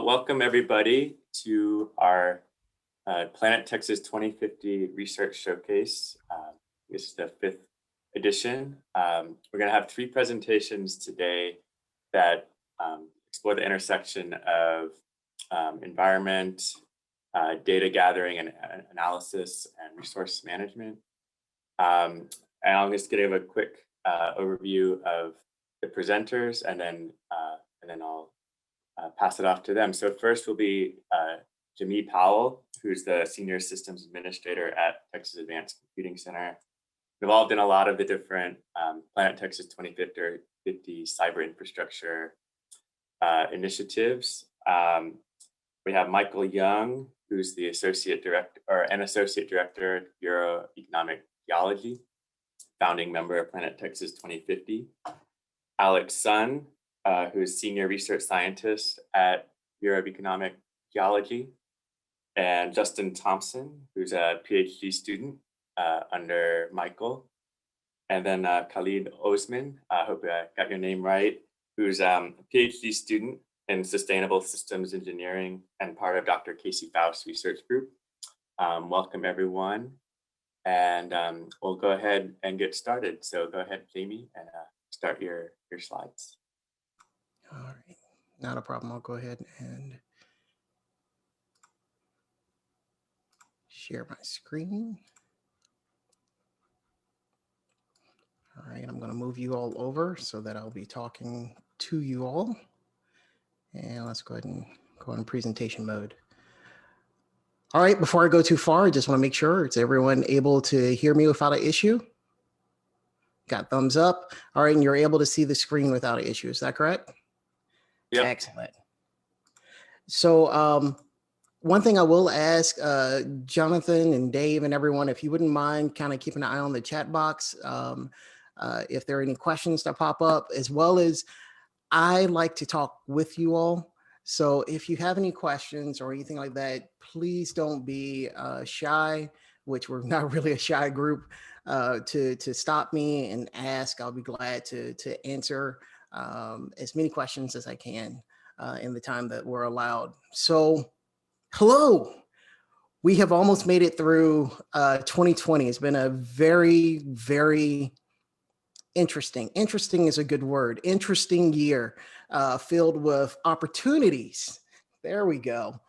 Welcome everybody to our Planet Texas 2050 Research Showcase. This is the 5th edition. We're going to have 3 presentations today that explore the intersection of environment, data gathering and analysis, and resource management. And I'm just going to give a quick overview of the presenters, and then I'll pass it off to them. So first will be Jamie Powell, who's the Senior Systems Administrator at Texas Advanced Computing Center, involved in a lot of the different Planet Texas 2050 cyber infrastructure initiatives. We have Michael Young, who's the Associate Director at Bureau of Economic Geology, founding member of Planet Texas 2050. Alex Sun, who is Senior Research Scientist at Bureau of Economic Geology, and Justin Thompson, who's a PhD student under Michael, and then Khalid Osman, I hope I got your name right, who's a PhD student in Sustainable Systems Engineering and part of Dr. Casey Faust's research group. Welcome everyone, and we'll go ahead and get started. So go ahead, Jamie, and start your slides. All right, not a problem. I'll go ahead and share my screen. All right, I'm going to move you all over so that I'll be talking to you all. And let's go ahead and go in presentation mode. All right, before I go too far, I just want to make sure, is everyone able to hear me without an issue? Got thumbs up. All right, and you're able to see the screen without an issue. Is that correct? Yep. Excellent. So one thing I will ask Jonathan and Dave and everyone, if you wouldn't mind kind of keeping an eye on the chat box, if there are any questions that pop up, as well as I like to talk with you all. So if you have any questions or anything like that, please don't be shy, which we're not really a shy group, to stop me and ask. I'll be glad to answer as many questions as I can in the time that we're allowed. So hello, we have almost made it through 2020. It's been a very, very interesting is a good word, interesting year filled with opportunities. There we go,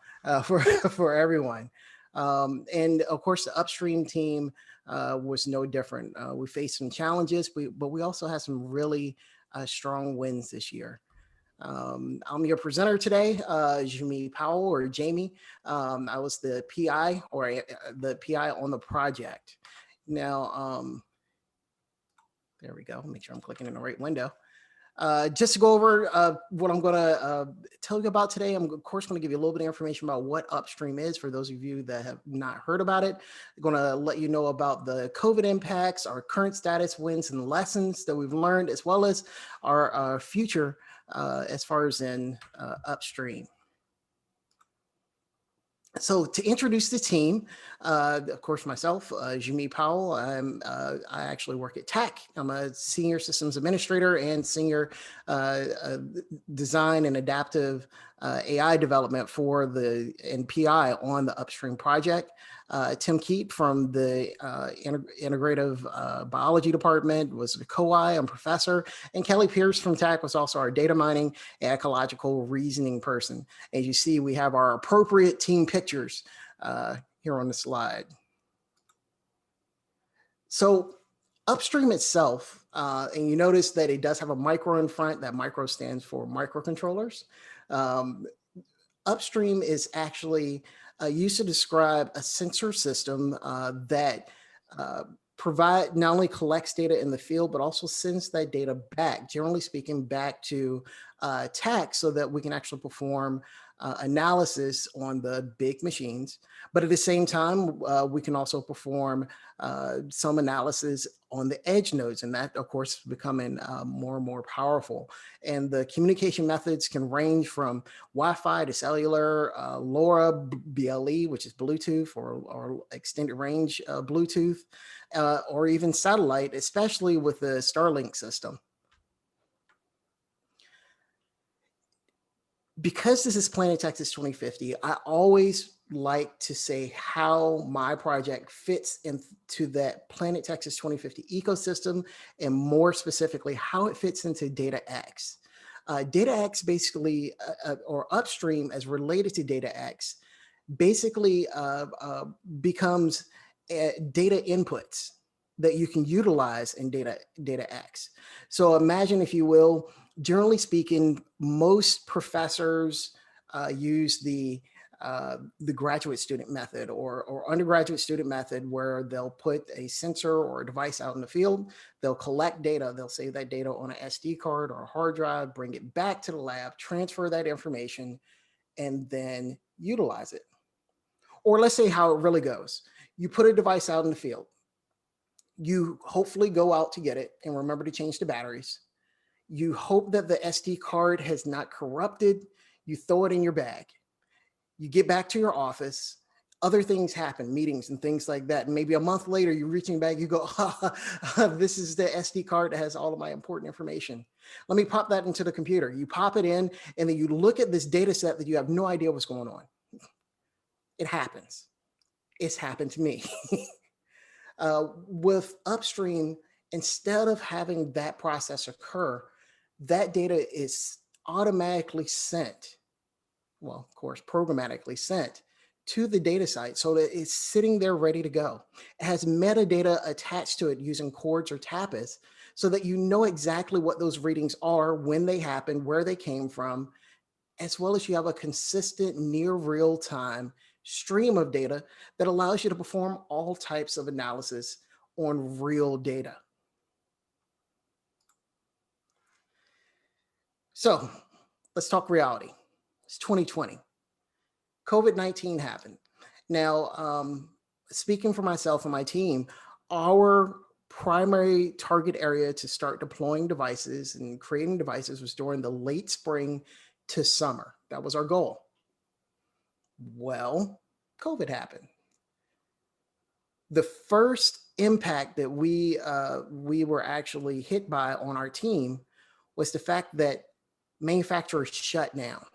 for everyone. And of course, the upstream team was no different. We faced some challenges, but we also had some really strong wins this year. I'm your presenter today, Jamie Powell, or Jamie. I was the PI, or the PI on the project. Now, there we go. Make sure I'm clicking in the right window. Just to go over what I'm going to tell you about today, I'm of course going to give you a little bit of information about what upstream is for those of you that have not heard about it. I'm going to let you know about the COVID impacts, our current status, wins, and lessons that we've learned, as well as our future as far as in upstream. So to introduce the team, of course, myself, Jamie Powell, I actually work at TAC. I'm a senior systems administrator and senior design and adaptive AI development for the PI on the upstream project. Tim Keat from the integrative biology department was the co-I and professor, and Kelly Pierce from TAC was also our data mining and ecological reasoning person. As you see, we have our appropriate team pictures here on the slide. So upstream itself, and you notice that it does have a micro in front. That micro stands for microcontrollers. Upstream is actually used to describe a sensor system that not only collects data in the field, but also sends that data back, generally speaking, back to TAC so that we can actually perform analysis on the big machines. But at the same time, we can also perform some analysis on the edge nodes, and that, of course, is becoming more and more powerful. And the communication methods can range from Wi-Fi to cellular, LoRa, BLE, which is Bluetooth or extended range Bluetooth, or even satellite, especially with the Starlink system. Because this is Planet Texas 2050, I always like to say how my project fits into that Planet Texas 2050 ecosystem, and more specifically, how it fits into DataX. DataX basically, or upstream as related to DataX, basically becomes data inputs that you can utilize in DataX. So imagine, if you will, generally speaking, most professors use the graduate student method or undergraduate student method, where they'll put a sensor or a device out in the field, they'll collect data, they'll save that data on an SD card or a hard drive, bring it back to the lab, transfer that information, and then utilize it. Or let's say how it really goes. You put a device out in the field, you hopefully go out to get it and remember to change the batteries. You hope that the SD card has not corrupted. You throw it in your bag. You get back to your office. Other things happen, meetings and things like that. And maybe a month later, you're reaching back, you go, this is the SD card that has all of my important information. Let me pop that into the computer. You pop it in, and then you look at this data set that you have no idea what's going on. It happens. It's happened to me. With upstream, instead of having that process occur, that data is automatically sent, well, of course, programmatically sent to the data site, so that it's sitting there ready to go. It has metadata attached to it using chords or tapas, so that you know exactly what those readings are, when they happen, where they came from, as well as you have a consistent, near real-time stream of data that allows you to perform all types of analysis on real data. So let's talk reality. It's 2020. COVID-19 happened. Now, speaking for myself and my team, our primary target area to start deploying devices and creating devices was during the late spring to summer. That was our goal. Well, COVID happened. The first impact that we were actually hit by on our team was the fact that manufacturers shut down.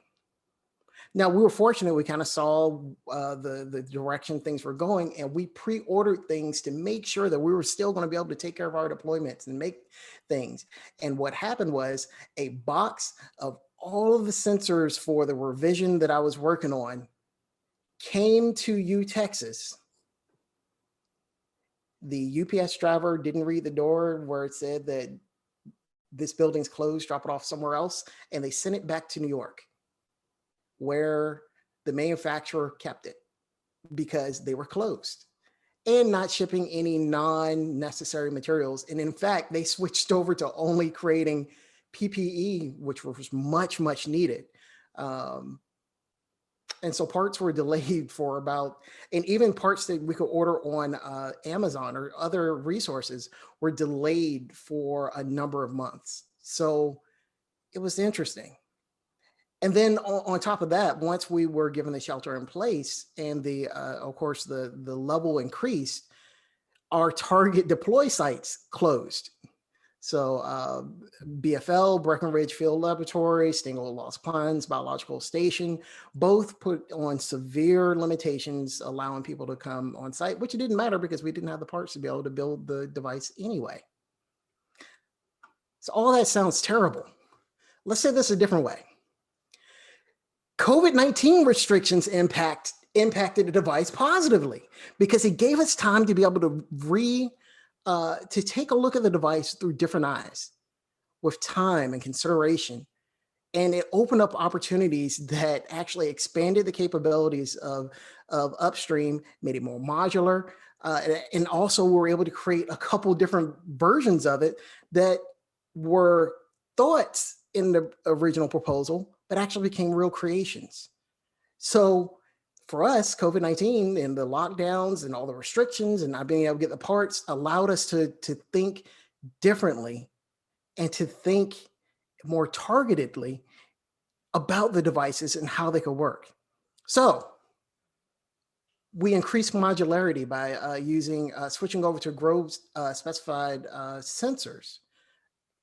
Now, we were fortunate, we kind of saw the direction things were going, and we pre-ordered things to make sure that we were still going to be able to take care of our deployments and make things. And what happened was, a box of all of the sensors for the revision that I was working on came to Texas. The UPS driver didn't read the door where it said that this building's closed, drop it off somewhere else, and they sent it back to New York, where the manufacturer kept it because they were closed and not shipping any non-necessary materials. And in fact, they switched over to only creating PPE, which was much, much needed. And so parts were delayed for about, and even parts that we could order on Amazon or other resources were delayed for a number of months. So it was interesting. And then on top of that, once we were given the shelter in place and the, of course, the level increased, our target deploy sites closed. So BFL, Breckenridge Field Laboratory, Stingel Lost Ponds Biological Station, both put on severe limitations, allowing people to come on site, which it didn't matter because we didn't have the parts to be able to build the device anyway. So all that sounds terrible. Let's say this a different way. COVID-19 restrictions impacted the device positively because it gave us time to be able to take a look at the device through different eyes with time and consideration. And it opened up opportunities that actually expanded the capabilities of upstream, made it more modular, and also were able to create a couple different versions of it that were thoughts in the original proposal, but actually became real creations. So for us, COVID-19 and the lockdowns and all the restrictions and not being able to get the parts allowed us to think differently and to think more targetedly about the devices and how they could work. So we increased modularity by switching over to Grove specified sensors,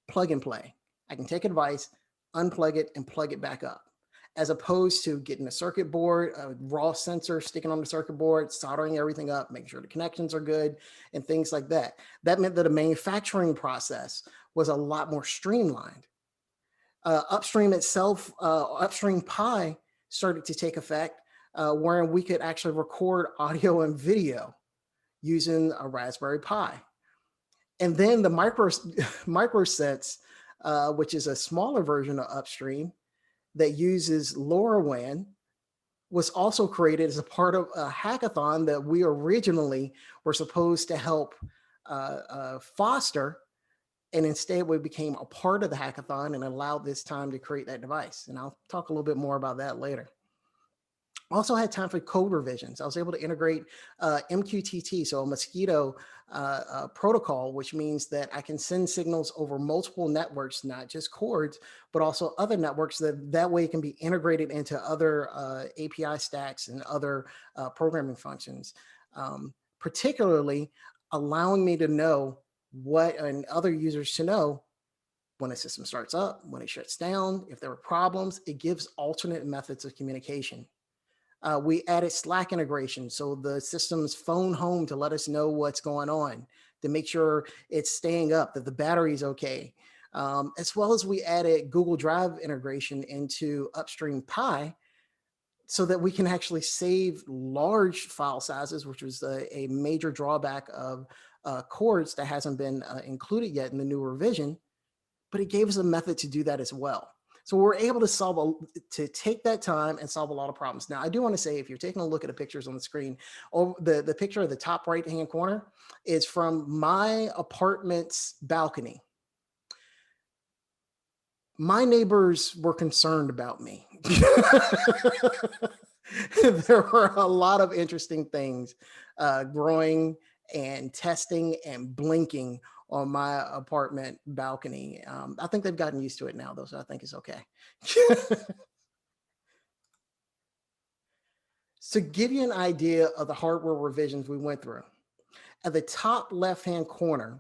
plug and play. I can take a device, unplug it, and plug it back up. as opposed to getting a circuit board, a raw sensor, sticking on the circuit board, soldering everything up, making sure the connections are good, and things like that. That meant that the manufacturing process was a lot more streamlined. Upstream itself, Upstream Pi started to take effect, wherein we could actually record audio and video using a Raspberry Pi. And then the microsense, which is a smaller version of Upstream that uses LoRaWAN, was also created as a part of a hackathon that we originally were supposed to help foster. And instead we became a part of the hackathon and allowed this time to create that device. And I'll talk a little bit more about that later. Also had time for code revisions. I was able to integrate MQTT, so a mosquito protocol, which means that I can send signals over multiple networks, not just cords, but also other networks that way it can be integrated into other API stacks and other programming functions, particularly allowing me to know what, and other users to know, when a system starts up, when it shuts down, if there are problems. It gives alternate methods of communication. We added Slack integration, so the system's phone home to let us know what's going on, to make sure it's staying up, that the battery's okay. As well as we added Google Drive integration into Upstream Pi, so that we can actually save large file sizes, which was a major drawback of cords that hasn't been included yet in the new revision, but it gave us a method to do that as well. So we're able to take that time and solve a lot of problems. Now, I do want to say, if you're taking a look at the pictures on the screen, the picture of the top right-hand corner is from my apartment's balcony. My neighbors were concerned about me. There were a lot of interesting things growing and testing and blinking on my apartment balcony. I think they've gotten used to it now, though, so I think it's okay. So, give you an idea of the hardware revisions we went through. At the top left-hand corner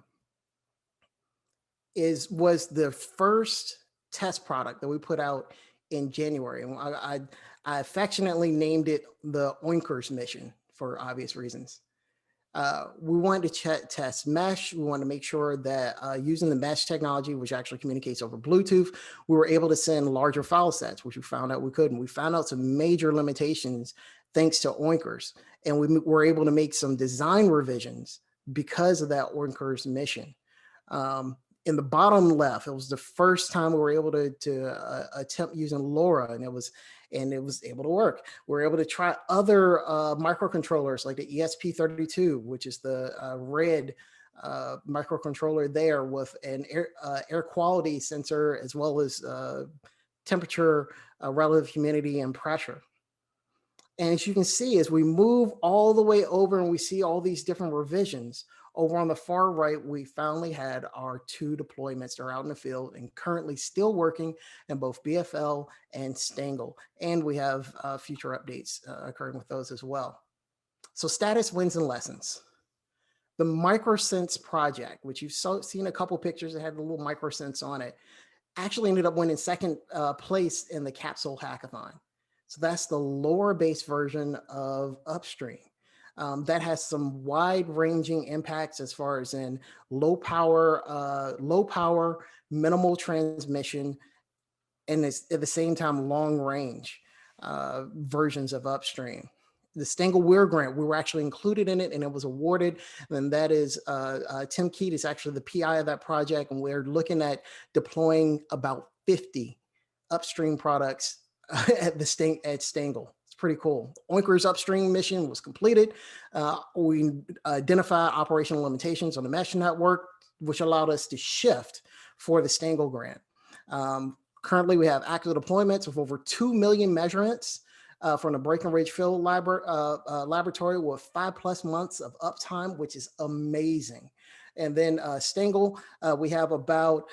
was the first test product that we put out in January. I affectionately named it the Oinkers mission for obvious reasons. We wanted to test mesh. We wanted to make sure that using the mesh technology, which actually communicates over Bluetooth, we were able to send larger file sets, which we found out we couldn't. We found out some major limitations thanks to Oinkers, and we were able to make some design revisions because of that Oinkers mission. In the bottom left, it was the first time we were able to attempt using LoRa, and it was able to work. We were able to try other microcontrollers like the ESP32, which is the red microcontroller there with an air quality sensor, as well as temperature, relative humidity, and pressure. And as you can see, as we move all the way over and we see all these different revisions, over on the far right, we finally had our 2 deployments that are out in the field and currently still working in both BFL and Stangle. And we have future updates occurring with those as well. So status, wins, and lessons. The microsense project, which you've seen a couple pictures that had the little microsense on it, actually ended up winning second place in the capsule hackathon. So that's the LoRa-based version of Upstream. That has some wide-ranging impacts as far as in low power, minimal transmission, and at the same time long-range versions of Upstream. The Stengel Weir grant, we were actually included in it, and it was awarded. And that is Tim Keat is actually the PI of that project, and we're looking at deploying about 50 Upstream products at Stengel. Pretty cool. Oinkers Upstream mission was completed. We identified operational limitations on the mesh network, which allowed us to shift for the Stengel grant. Currently, we have active deployments of over 2 million measurements from the Breckenridge Field Laboratory with 5+ months of uptime, which is amazing. And then Stengel, we have about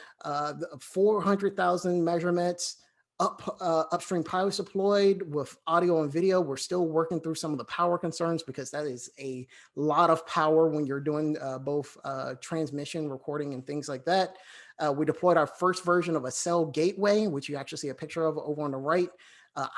400,000 measurements. Upstream Pi was deployed with audio and video. We're still working through some of the power concerns because that is a lot of power when you're doing both transmission, recording, and things like that. We deployed our first version of a cell gateway, which you actually see a picture of over on the right.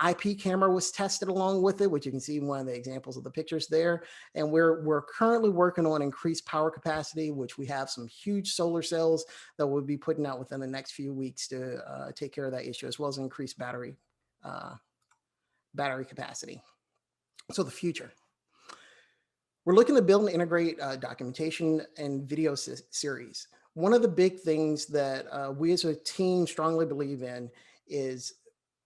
IP camera was tested along with it, which you can see in one of the examples of the pictures there. And we're currently working on increased power capacity, which we have some huge solar cells that we'll be putting out within the next few weeks to take care of that issue, as well as increased battery capacity. So the future. We're looking to build and integrate documentation and video series. One of the big things that we as a team strongly believe in is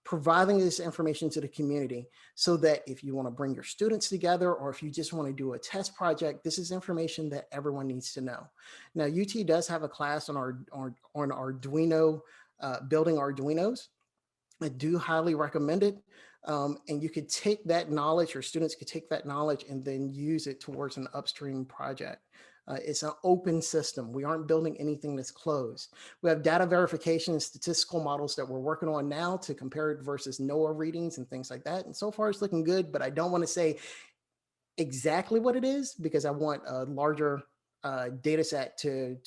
providing this information to the community so that if you want to bring your students together or if you just want to do a test project, this is information that everyone needs to know. Now, UT does have a class on Arduino, building Arduinos. I do highly recommend it. And you could take that knowledge, your students could take that knowledge and then use it towards an upstream project. It's an open system. We aren't building anything that's closed. We have data verification and statistical models that we're working on now to compare it versus NOAA readings and things like that. And so far it's looking good, but I don't want to say exactly what it is because I want a larger data set to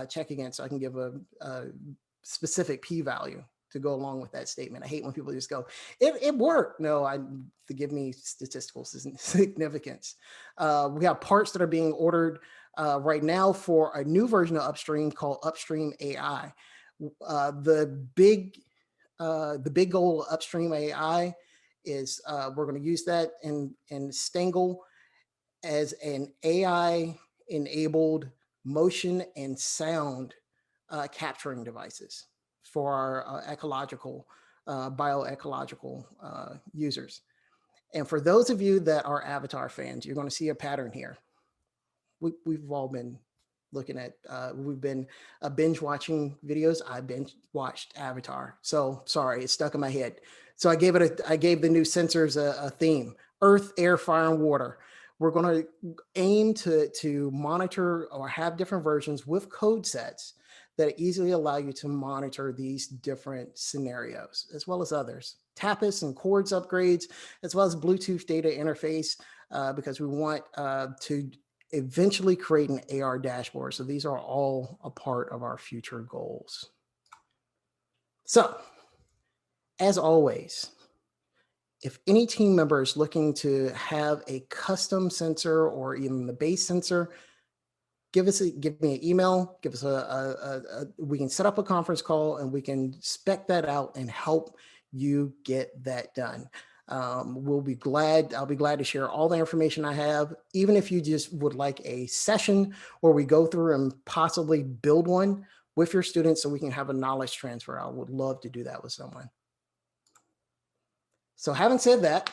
check against so I can give a specific p-value to go along with that statement. I hate when people just go, it worked. No, give me statistical significance. We have parts that are being ordered right now for a new version of Upstream called Upstream AI. The big goal of Upstream AI is we're going to use that in Stangle as an AI-enabled motion and sound capturing devices for our bioecological users. And for those of you that are Avatar fans, you're going to see a pattern here. We've all been looking at, we've been binge watching videos. I binge watched Avatar. So sorry, it's stuck in my head. So I gave the new sensors a theme: Earth, Air, Fire, and Water. We're going to aim to monitor or have different versions with code sets that easily allow you to monitor these different scenarios, as well as others. TAPIS and chords upgrades, as well as Bluetooth data interface, because we want to eventually create an AR dashboard. So these are all a part of our future goals. So, as always, if any team member is looking to have a custom sensor or even the base sensor, give me an email, give us we can set up a conference call and we can spec that out and help you get that done. I'll be glad to share all the information I have, even if you just would like a session where we go through and possibly build one with your students so we can have a knowledge transfer. I would love to do that with someone. So having said that,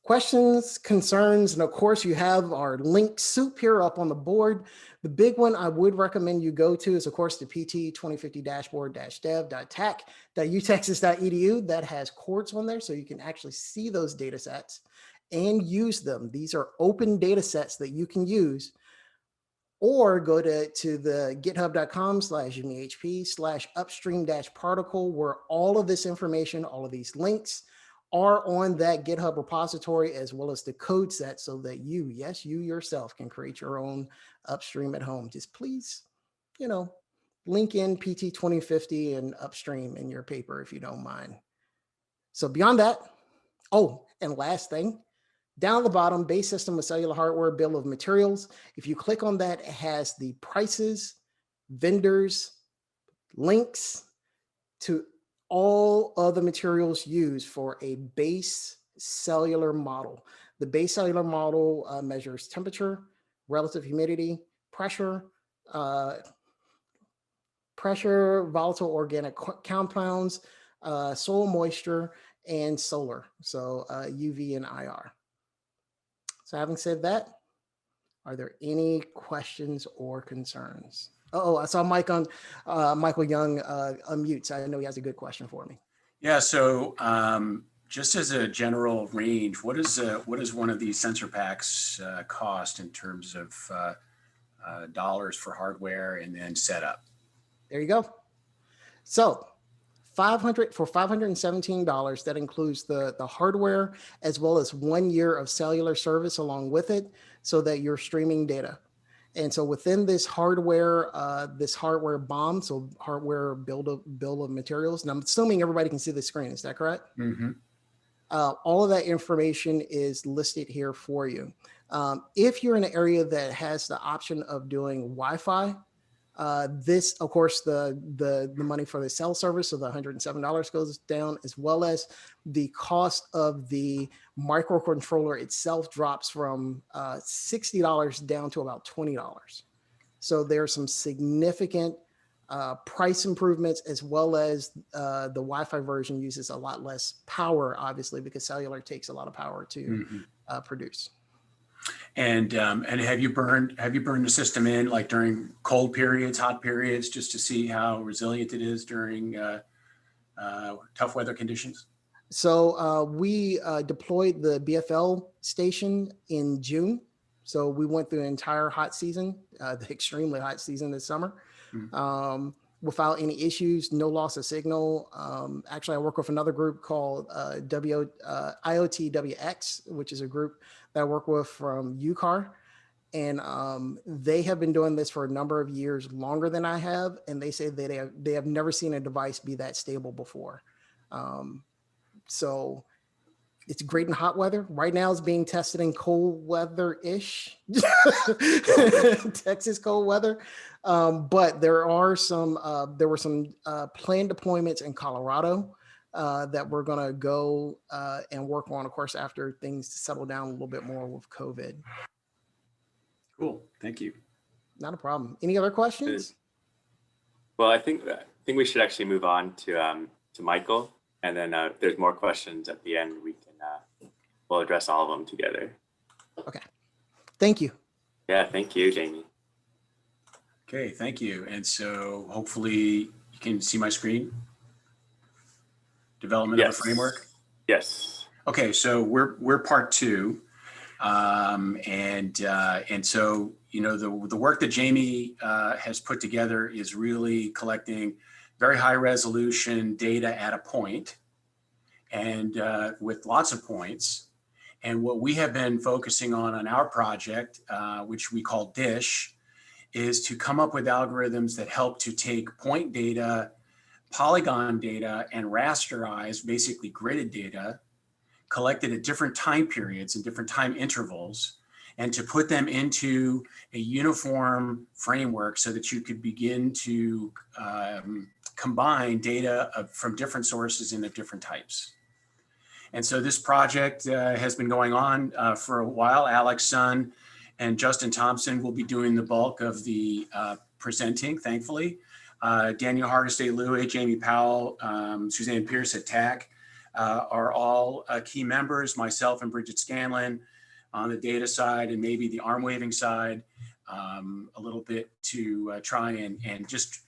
questions, concerns, and of course you have our link soup here up on the board. The big one I would recommend you go to is of course the PT 2050 dashboard-dev.tech.utexas.edu that has chords on there so you can actually see those data sets and use them. These are open data sets that you can use, or go to the github.com/upstream-particle where all of this information, all of these links are on that GitHub repository, as well as the code set so that you yourself can create your own upstream at home. Just please, link in PT 2050 and upstream in your paper if you don't mind. So beyond that, and last thing, down at the bottom, base system with cellular hardware, bill of materials. If you click on that, it has the prices, vendors, links to all of the materials used for a base cellular model. The base cellular model measures temperature, relative humidity, pressure, volatile organic compounds, soil moisture, and solar, so UV and IR. So having said that, are there any questions or concerns? I saw Michael Young unmute, so I know he has a good question for me. Yeah, so just as a general range, what does one of these sensor packs cost in terms of dollars for hardware and then setup? There you go. So $517, that includes the hardware as well as 1 year of cellular service along with it so that you're streaming data. And so within this hardware BOM, so hardware bill of materials, and I'm assuming everybody can see the screen, is that correct? Mm-hmm. All of that information is listed here for you. If you're in an area that has the option of doing Wi-Fi, this, of course, the money for the cell service, so the $107 goes down, as well as the cost of the microcontroller itself drops from $60 down to about $20. So there are some significant price improvements, as well as the Wi-Fi version uses a lot less power, obviously, because cellular takes a lot of power to produce. And have you burned the system in like during cold periods, hot periods, just to see how resilient it is during tough weather conditions? So we deployed the BFL station in June. So we went through the entire hot season, the extremely hot season this summer, without any issues, no loss of signal. Actually, I work with another group called IoTWX, which is a group that I work with from UCAR. And they have been doing this for a number of years, longer than I have. And they say that they have never seen a device be that stable before. So it's great in hot weather. Right now it's being tested in cold weather-ish, Texas cold weather. But there were some planned deployments in Colorado that we're gonna go and work on, of course, after things settle down a little bit more with COVID. Cool, thank you. Not a problem. Any other questions? Well, I think we should actually move on to Michael, and then if there's more questions at the end, we'll address all of them together. Okay, thank you. Yeah, thank you, Jamie. Okay, thank you. And so hopefully you can see my screen. Development of a framework. Yes. Okay, so we're part two, and so the work that Jamie has put together is really collecting very high resolution data at a point, and with lots of points. And what we have been focusing on our project, which we call DISH, is to come up with algorithms that help to take point data, polygon data, and rasterize, basically gridded data, collected at different time periods and different time intervals, and to put them into a uniform framework so that you could begin to combine data from different sources and of different types. And so this project has been going on for a while. Alex Sun and Justin Thompson will be doing the bulk of the presenting, thankfully. Daniel Hardesty-Louie, Jamie Powell, Suzanne Pierce at TAC are all key members, myself and Bridget Scanlon on the data side, and maybe the arm waving side a little bit to try and just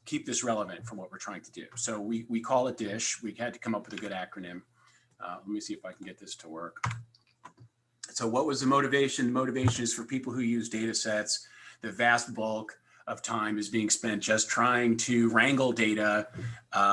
keep this relevant for what we're trying to do. So we call it DISH. We had to come up with a good acronym. Let me see if I can get this to work. So what was the motivation? The motivation is for people who use data sets. The vast bulk of time is being spent just trying to wrangle data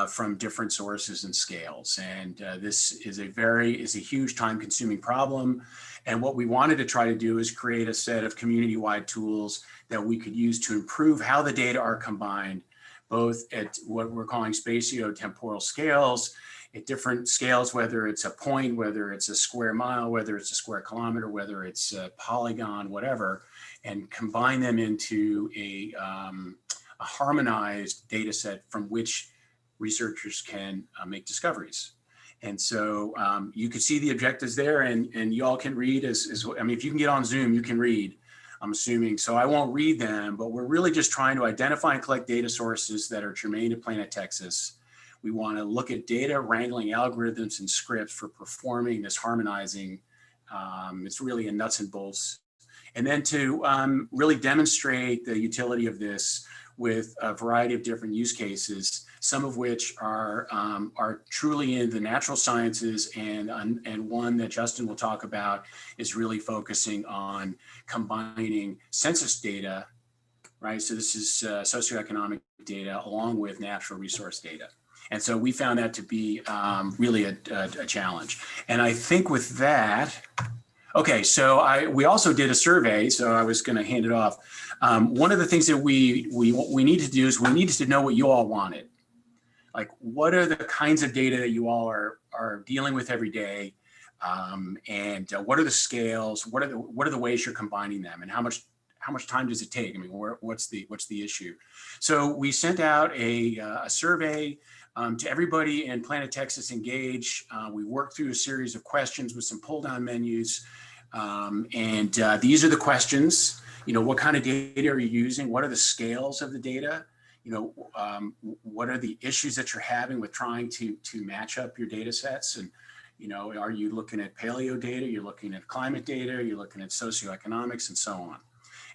from different sources and scales. And this is a huge time-consuming problem. And what we wanted to try to do is create a set of community-wide tools that we could use to improve how the data are combined, both at what we're calling spatio-temporal scales, at different scales, whether it's a point, whether it's a square mile, whether it's a square kilometer, whether it's a polygon, whatever, and combine them into a harmonized data set from which researchers can make discoveries. And so you can see the objectives there, and you all can read I mean, if you can get on Zoom, you can read, I'm assuming. So I won't read them, but we're really just trying to identify and collect data sources that are germane to Planet Texas. We want to look at data wrangling algorithms and scripts for performing this harmonizing. It's really a nuts and bolts. And then to really demonstrate the utility of this with a variety of different use cases, some of which are truly in the natural sciences, and one that Justin will talk about is really focusing on combining census data, right? So this is socioeconomic data along with natural resource data. And so we found that to be really a challenge. And I think with that, okay, so we also did a survey, so I was gonna hand it off. One of the things that we needed to do is we needed to know what you all wanted. like what are the kinds of data that you all are dealing with every day, and what are the scales? What are the ways you're combining them, and how much time does it take? I mean, what's the issue? So we sent out a survey to everybody in Planet Texas Engage. We worked through a series of questions with some pull down menus, and these are the questions. You know, what kind of data are you using? What are the scales of the data? You know, what are the issues that you're having with trying to match up your data sets? And, you know, are you looking at paleo data? You're looking at climate data, you're looking at socioeconomics, and so on.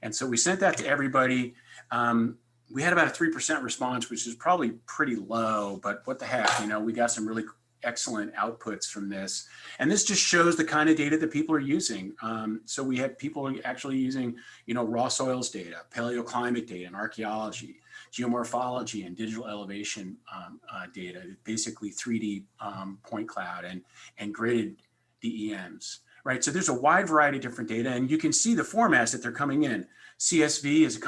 And so we sent that to everybody. We had about a 3% response, which is probably pretty low, but what the heck, you know, we got some really excellent outputs from this. And this just shows the kind of data that people are using. So we had people actually using, you know, raw soils data, paleoclimate data, and archaeology, geomorphology, and digital elevation data, basically 3D point cloud and gridded DEMs, right? So there's a wide variety of different data, and you can see the formats that they're coming in. CSV is a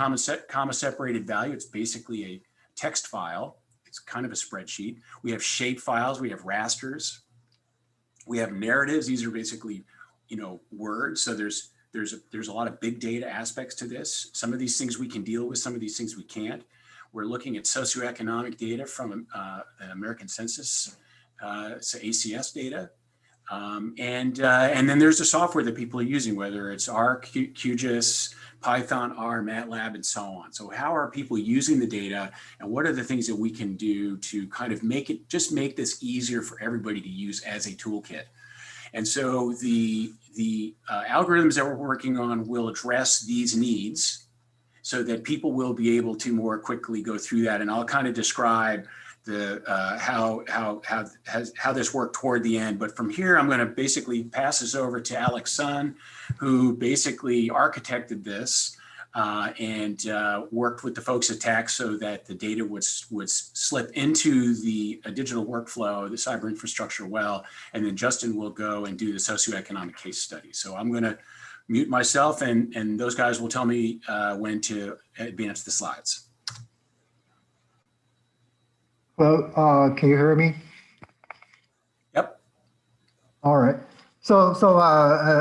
comma separated value. It's basically a text file. It's kind of a spreadsheet. We have shape files. We have rasters. We have narratives. These are basically, you know, words. So there's a lot of big data aspects to this. Some of these things we can deal with. Some of these things we can't. We're looking at socioeconomic data from the American Census, so ACS data. And then there's the software that people are using, whether it's R, QGIS, Python, R, MATLAB, and so on. So how are people using the data, and what are the things that we can do to kind of make this easier for everybody to use as a toolkit? And so the algorithms that we're working on will address these needs so that people will be able to more quickly go through that. And I'll kind of describe the how this worked toward the end. But from here, I'm going to basically pass this over to Alex Sun, who basically architected this and worked with the folks at TAC so that the data would slip into the digital workflow, the cyber infrastructure well, and then Justin will go and do the socioeconomic case study. So I'm going to mute myself, and those guys will tell me when to advance the slides. Well, can you hear me? Yep. All right. So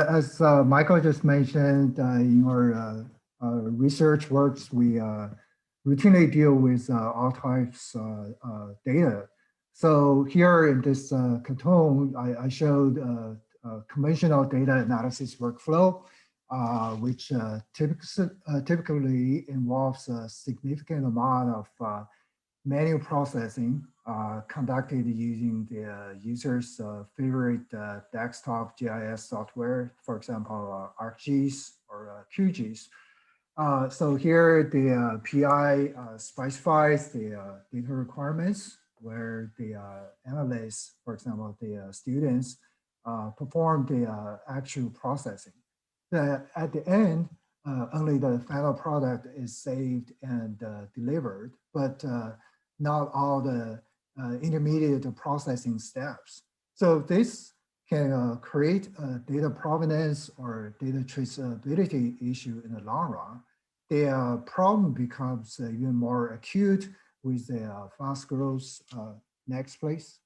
as Michael just mentioned, in our research works, we routinely deal with all types of data. So here in this cartoon, I showed conventional data analysis workflow, which typically involves a significant amount of manual processing conducted using the user's favorite desktop GIS software, for example, ArcGIS or QGIS. So here the PI specifies the data requirements where the analysts, for example, the students, perform the actual processing. At the end, only the final product is saved and delivered, but not all the intermediate processing steps. So this can create a data provenance or data traceability issue in the long run. The problem becomes even more acute with the fast growth. Next, please.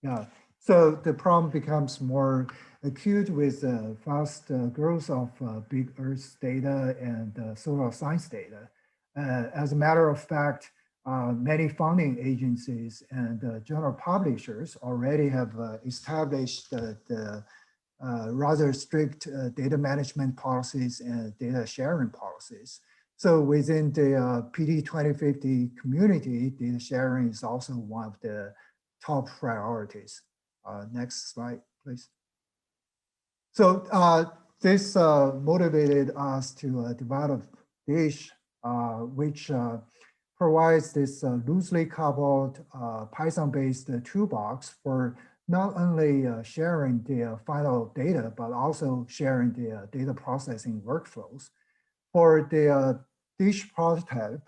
Yeah. So the problem becomes more acute with the fast growth of big Earth data and solar science data. As a matter of fact, many funding agencies and journal publishers already have established the rather strict data management policies and data sharing policies. So within the PD 2050 community, data sharing is also one of the top priorities. Next slide, please. So this motivated us to develop DISH, which provides this loosely coupled Python-based toolbox for not only sharing the final data, but also sharing the data processing workflows. For the DISH prototype,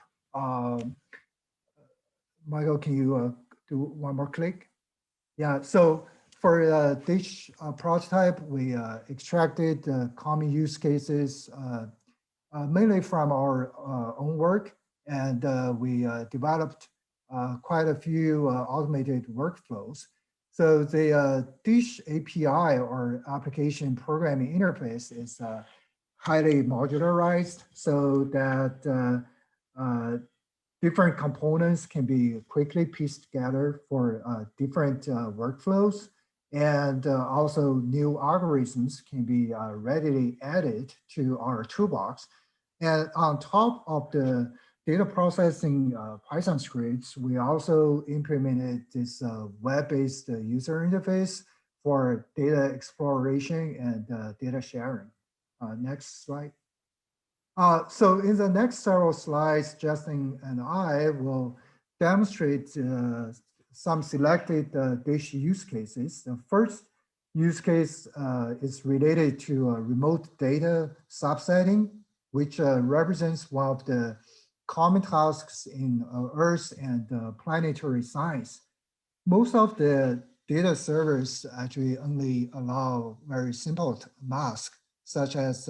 Michael, can you do one more click? Yeah, so for the DISH prototype, we extracted common use cases mainly from our own work, and we developed quite a few automated workflows. So the DISH API or application programming interface is highly modularized so that different components can be quickly pieced together for different workflows. And also new algorithms can be readily added to our toolbox. And on top of the data processing Python scripts, we also implemented this web-based user interface for data exploration and data sharing. Next slide. So in the next several slides, Justin and I will demonstrate some selected DISH use cases. The first use case is related to remote data subsetting, which represents one of the common tasks in Earth and planetary science. Most of the data servers actually only allow very simple masks, such as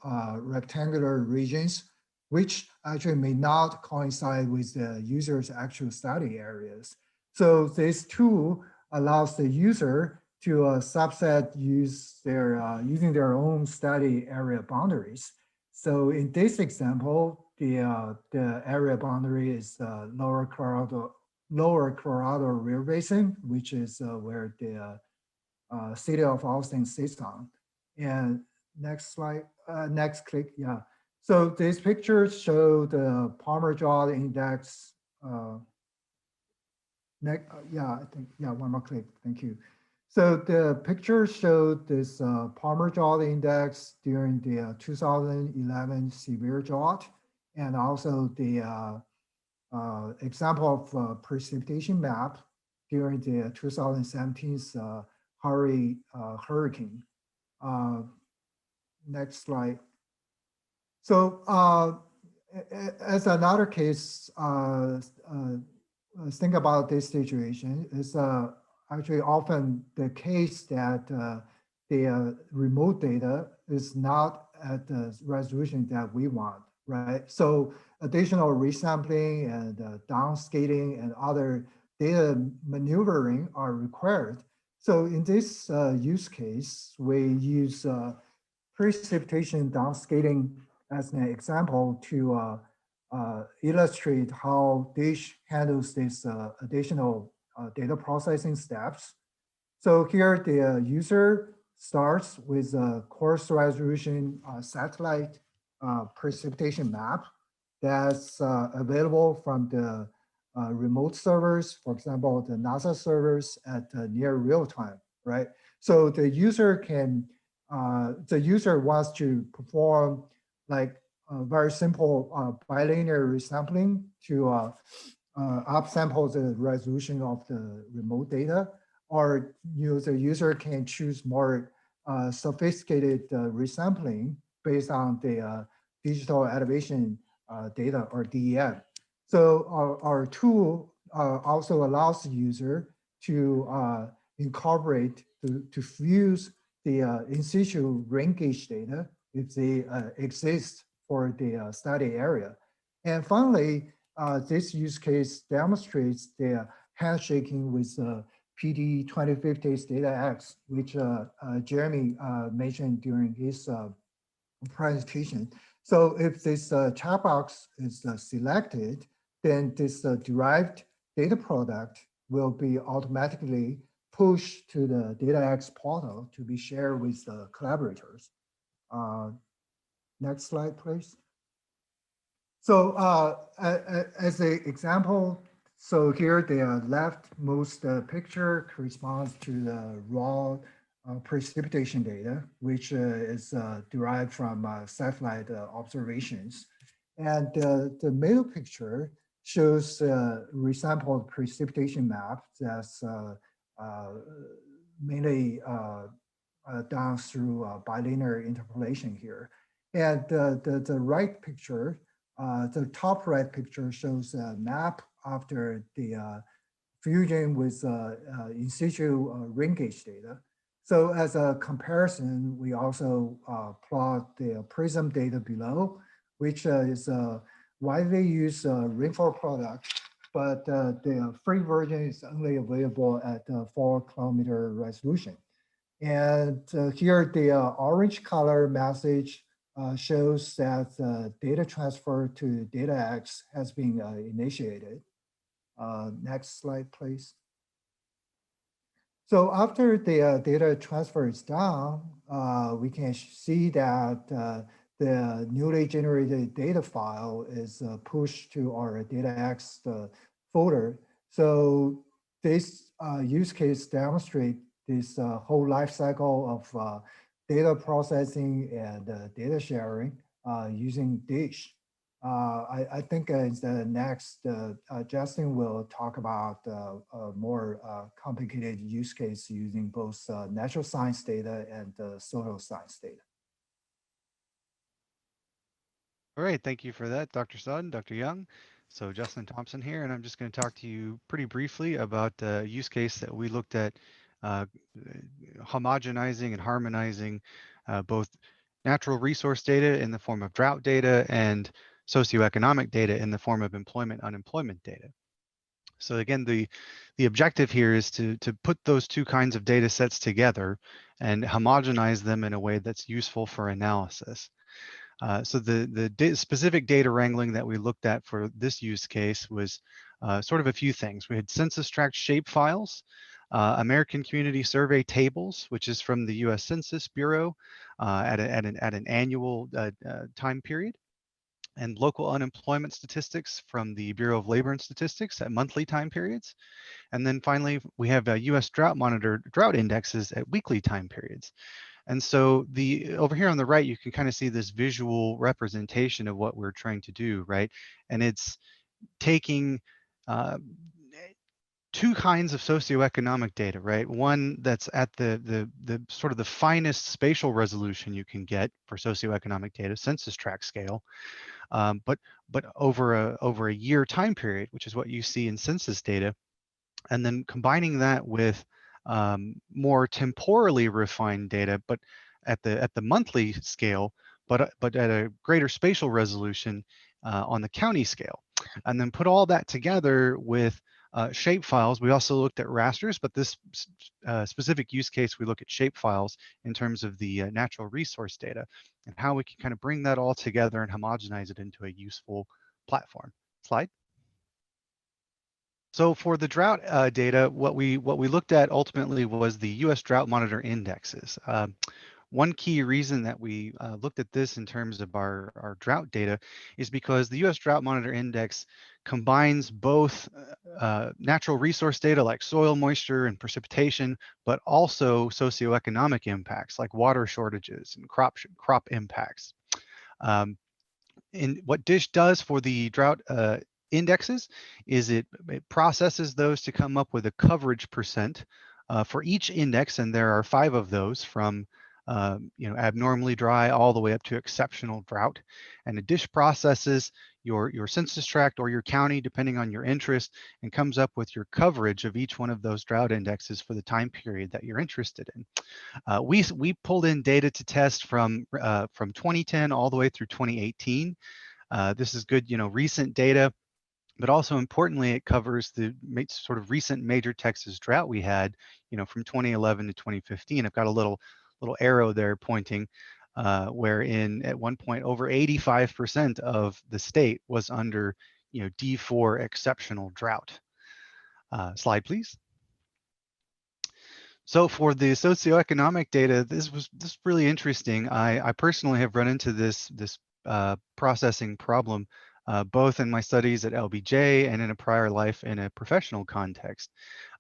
rectangular regions, which actually may not coincide with the user's actual study areas. So this tool allows the user to subset using their own study area boundaries. So in this example, the area boundary is Lower Colorado River Basin, which is where the city of Austin sits on. And next slide, next click, yeah. So these pictures show the Palmer-Jod index. Yeah, I think, yeah, one more click, thank you. So the pictures show this Palmer-Jod index during the 2011 severe drought, and also the example of precipitation map during the 2017 hurricane. Next slide. So as another case, think about this situation is actually often the case that the remote data is not at the resolution that we want, right? So additional resampling and downscaling and other data maneuvering are required. So in this use case, we use precipitation downscaling as an example to illustrate how DISH handles this additional data processing steps. So here the user starts with a coarse resolution satellite precipitation map that's available from the remote servers, for example, the NASA servers at near real time, right? So the user wants to perform like a very simple bilinear resampling to upsample the resolution of the remote data, or the user can choose more sophisticated resampling based on the digital elevation data or DEM. So our tool also allows the user to incorporate, to fuse the in situ rain gauge data if they exist for the study area. And finally, this use case demonstrates the handshaking with PD 2050's DataX, which Jeremy mentioned during his presentation. So if this chat box is selected, then this derived data product will be automatically pushed to the DataX portal to be shared with the collaborators. Next slide, please. So as an example, so here the leftmost picture corresponds to the raw precipitation data, which is derived from satellite observations. And the middle picture shows resampled precipitation map that's mainly done through bilinear interpolation here. And the right picture, the top right picture shows a map after the fusion with in situ rain gauge data. So as a comparison, we also plot the PRISM data below, which is a widely used rainfall product but the free version is only available at 4-kilometer resolution. And here the orange color message shows that data transfer to DataX has been initiated. Next slide, please. So after the data transfer is done, we can see that the newly generated data file is pushed to our DataX folder. So this use case demonstrates this whole life cycle of data processing and data sharing using Dish. I think in the next, Justin will talk about a more complicated use case using both natural science data and social science data. All right, thank you for that, Dr. Sutton, Dr. Young. So Justin Thompson here, and I'm just going to talk to you pretty briefly about the use case that we looked at, homogenizing and harmonizing both natural resource data in the form of drought data and socioeconomic data in the form of employment, unemployment data. So again, the objective here is to put those two kinds of data sets together and homogenize them in a way that's useful for analysis. So the specific data wrangling that we looked at for this use case was sort of a few things. We had census tract shape files, American Community Survey tables, which is from the U.S. Census Bureau at an annual time period, and local unemployment statistics from the Bureau of Labor and Statistics at monthly time periods. And then finally, we have U.S. Drought Monitor drought indexes at weekly time periods. And so over here on the right, you can kind of see this visual representation of what we're trying to do, right? And it's taking two kinds of socioeconomic data, right? One that's at the sort of the finest spatial resolution you can get for socioeconomic data, census tract scale, but over a year time period, which is what you see in census data, and then combining that with more temporally refined data, but at the monthly scale, but at a greater spatial resolution on the county scale, and then put all that together with shape files. We also looked at rasters, but this specific use case, we look at shape files in terms of the natural resource data and how we can kind of bring that all together and homogenize it into a useful platform. Slide. So for the drought data, what we looked at ultimately was the U.S. Drought Monitor indexes. One key reason that we looked at this in terms of our drought data is because the U.S. Drought Monitor Index combines both natural resource data like soil moisture and precipitation, but also socioeconomic impacts like water shortages and crop impacts. And what Dish does for the drought indexes is it processes those to come up with a coverage percent for each index, and there are 5 of those, from abnormally dry all the way up to exceptional drought. And a Dish processes your census tract or your county, depending on your interest, and comes up with your coverage of each one of those drought indexes for the time period that you're interested in. We pulled in data to test from 2010 all the way through 2018. This is good, recent data, but also importantly, it covers the sort of recent major Texas drought we had, from 2011 to 2015. I've got a little arrow there pointing wherein at one point over 85% of the state was under D4 exceptional drought. Slide, please. So for the socioeconomic data, this was really interesting. I personally have run into this processing problem both in my studies at LBJ and in a prior life in a professional context.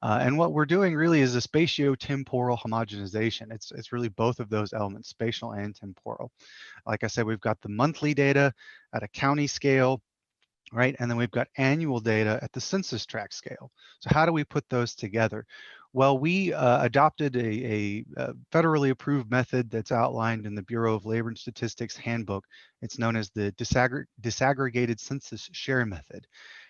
And what we're doing really is a spatio-temporal homogenization. It's really both of those elements, spatial and temporal. Like I said, we've got the monthly data at a county scale, right? And then we've got annual data at the census tract scale. So how do we put those together? Well, we adopted a federally approved method that's outlined in the Bureau of Labor and Statistics handbook. It's known as the disaggregated census share method.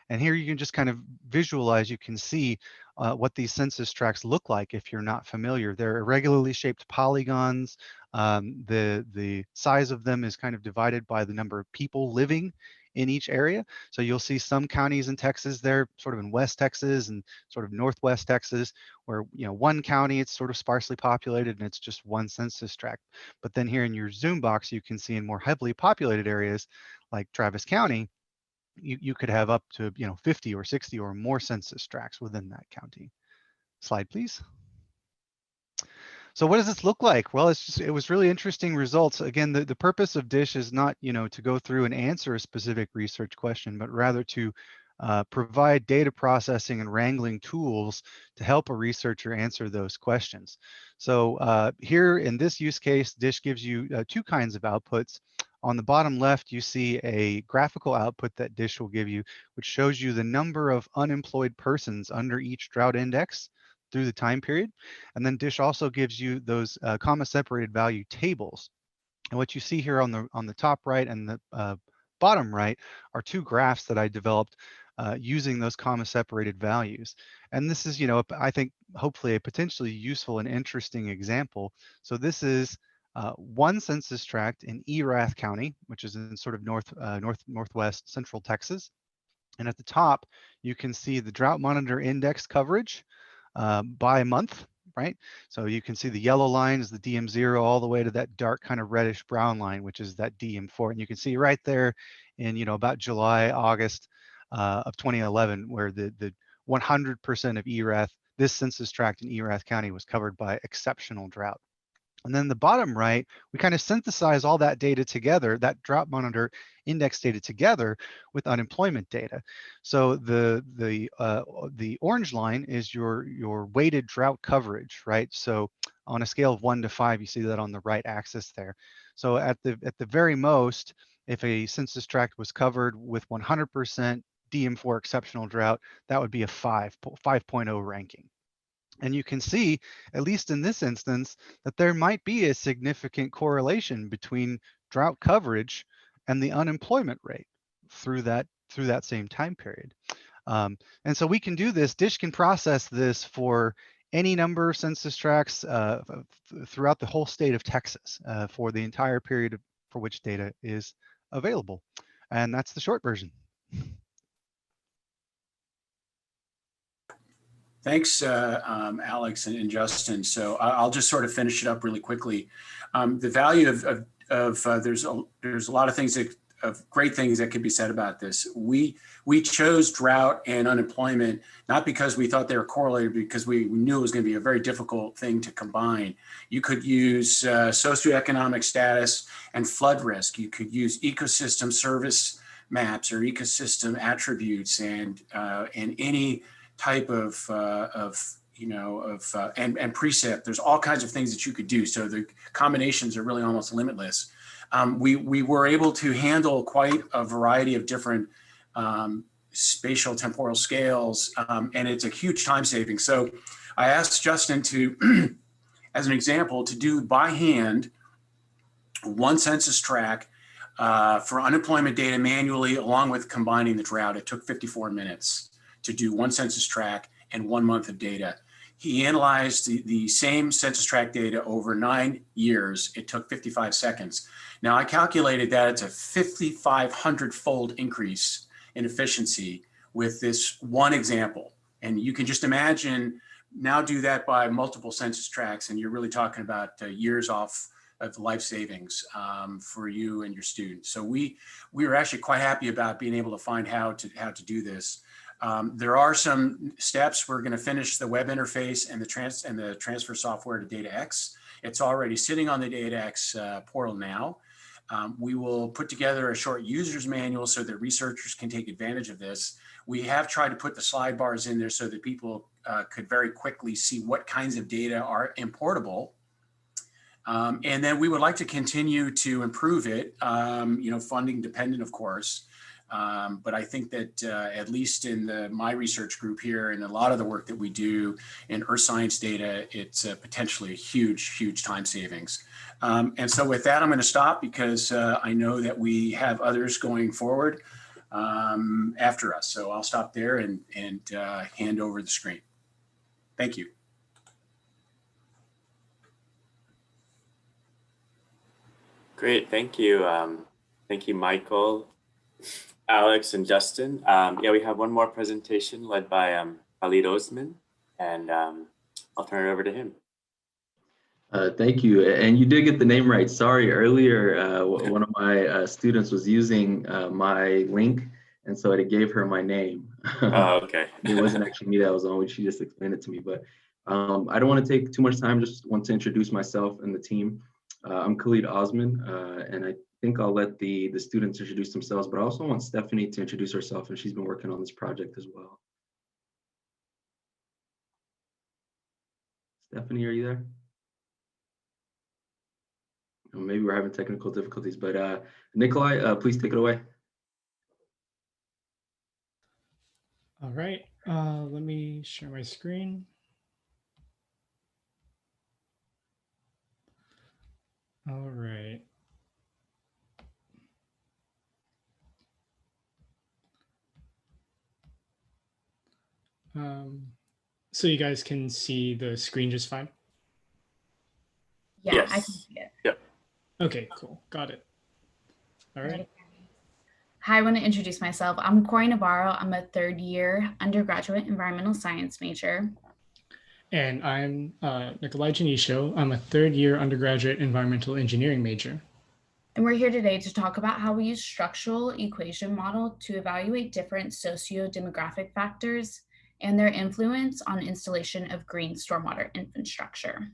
And here you can just kind of visualize, you can see what these census tracts look like if you're not familiar. They're irregularly shaped polygons. The size of them is kind of divided by the number of people living in each area. So you'll see some counties in Texas, they're sort of in West Texas and sort of Northwest Texas, where, you know, one county, it's sort of sparsely populated and it's just one census tract. But then here in your zoom box, you can see in more heavily populated areas like Travis County, you could have up to, you know, 50 or 60 or more census tracts within that county. Slide, please. So what does this look like? Well, it was really interesting results. Again, the purpose of DISH is not, you know, to go through and answer a specific research question, but rather to provide data processing and wrangling tools to help a researcher answer those questions. So here in this use case, DISH gives you two kinds of outputs. On the bottom left, you see a graphical output that DISH will give you, which shows you the number of unemployed persons under each drought index through the time period. And then DISH also gives you those comma separated value tables. And what you see here on the top right and the bottom right are two graphs that I developed using those comma separated values. And this is, you know, I think hopefully a potentially useful and interesting example. So this is one census tract in Erath County, which is in sort of northwest central Texas. And at the top, you can see the drought monitor index coverage by month, right? So you can see the yellow line is the DM0 all the way to that dark kind of reddish brown line, which is that DM4. And you can see right there in, you know, about July, August of 2011, where the 100% of Erath, this census tract in Erath County was covered by exceptional drought. And then the bottom right, we kind of synthesize all that data together, that drought monitor index data together with unemployment data. So the orange line is your weighted drought coverage, right? So on a scale of 1 to 5, you see that on the right axis there. So at the very most, if a census tract was covered with 100% DM4 exceptional drought, that would be a 5.0 ranking. And you can see, at least in this instance, that there might be a significant correlation between drought coverage and the unemployment rate through that same time period. And so we can do this. DISH can process this for any number of census tracts throughout the whole state of Texas for the entire period for which data is available. And that's the short version. Thanks, Alex and Justin. So I'll just sort of finish it up really quickly. The value of there's a lot of things of great things that could be said about this. We chose drought and unemployment not because we thought they were correlated, because we knew it was going to be a very difficult thing to combine. You could use socioeconomic status and flood risk. You could use ecosystem service maps or ecosystem attributes and any type of and precept. There's all kinds of things that you could do. So the combinations are really almost limitless. We were able to handle quite a variety of different spatial temporal scales, and it's a huge time saving. So I asked Justin to, as an example, to do by hand one census tract for unemployment data manually, along with combining the drought. It took 54 minutes to do one census tract and 1 month of data. He analyzed the same census tract data over 9 years. It took 55 seconds. Now I calculated that it's a 5,500-fold increase in efficiency with this one example. And you can just imagine, now do that by multiple census tracts, and you're really talking about years off of life savings for you and your students. So we were actually quite happy about being able to find how to do this. There are some steps. We're going to finish the web interface and the transfer software to DataX. It's already sitting on the DataX portal now. We will put together a short user's manual so that researchers can take advantage of this. We have tried to put the slide bars in there so that people could very quickly see what kinds of data are importable. And then we would like to continue to improve it, funding dependent, of course. But I think that at least in my research group here and a lot of the work that we do in earth science data, it's potentially a huge time savings. And so with that, I'm going to stop because I know that we have others going forward after us. So I'll stop there and hand over the screen. Thank you. Great, thank you. Thank you, Michael. Alex and Justin. Yeah, we have one more presentation led by Khalid Osman, and I'll turn it over to him. Thank you. And you did get the name right. Sorry, earlier, one of my students was using my link, and so it gave her my name. Oh, okay. It wasn't actually me that was on, she just explained it to me. But I don't want to take too much time, just want to introduce myself and the team. I'm Khalid Osman, and I think I'll let the students introduce themselves, but I also want Stephanie to introduce herself, and she's been working on this project as well. Stephanie, are you there? Maybe we're having technical difficulties, but Nikolai, please take it away. All right, let me share my screen. All right. So you guys can see the screen just fine? Yeah, Yes. I can see it. Yep. Okay, cool, got it. All right. Hi, I want to introduce myself. I'm Corey Navarro. I'm a third-year undergraduate environmental science major. And I'm Nikolai Janisho. I'm a third-year undergraduate environmental engineering major. And we're here today to talk about how we use structural equation model to evaluate different socio-demographic factors and their influence on installation of green stormwater infrastructure.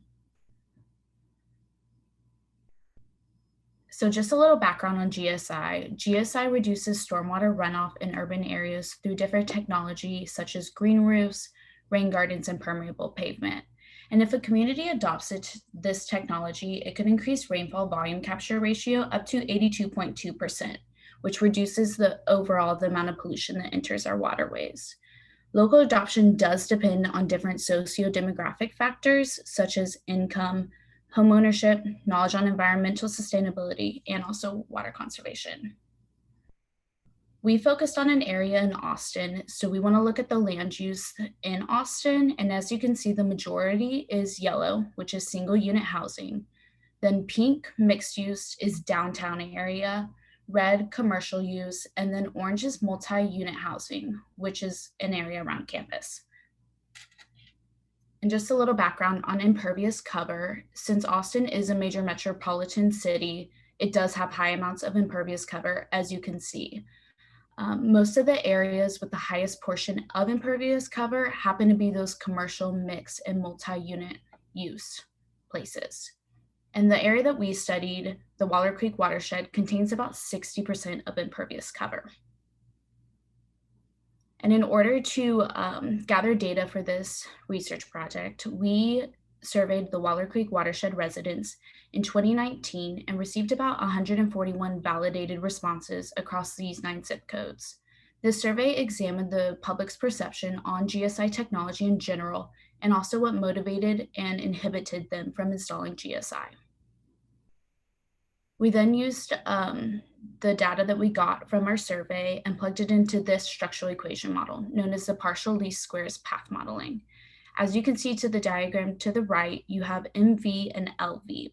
So just a little background on GSI. GSI reduces stormwater runoff in urban areas through different technology such as green roofs, rain gardens, and permeable pavement. And if a community adopts this technology, it could increase rainfall volume capture ratio up to 82.2%, which reduces the amount of pollution that enters our waterways. Local adoption does depend on different socio-demographic factors such as income, homeownership, knowledge on environmental sustainability, and also water conservation. We focused on an area in Austin, so we want to look at the land use in Austin, and as you can see, the majority is yellow, which is single unit housing. Then pink, mixed use, is downtown area, red, commercial use, and then orange is multi-unit housing, which is an area around campus. And just a little background on impervious cover. Since Austin is a major metropolitan city, it does have high amounts of impervious cover, as you can see. Most of the areas with the highest portion of impervious cover happen to be those commercial, mixed, and multi-unit use places. And the area that we studied, the Waller Creek watershed, contains about 60% of impervious cover. And in order to gather data for this research project, we surveyed the Waller Creek watershed residents in 2019 and received about 141 validated responses across these 9 zip codes. This survey examined the public's perception on GSI technology in general, and also what motivated and inhibited them from installing GSI. We then used the data that we got from our survey and plugged it into this structural equation model known as the partial least squares path modeling. As you can see to the diagram to the right, you have MV and LV.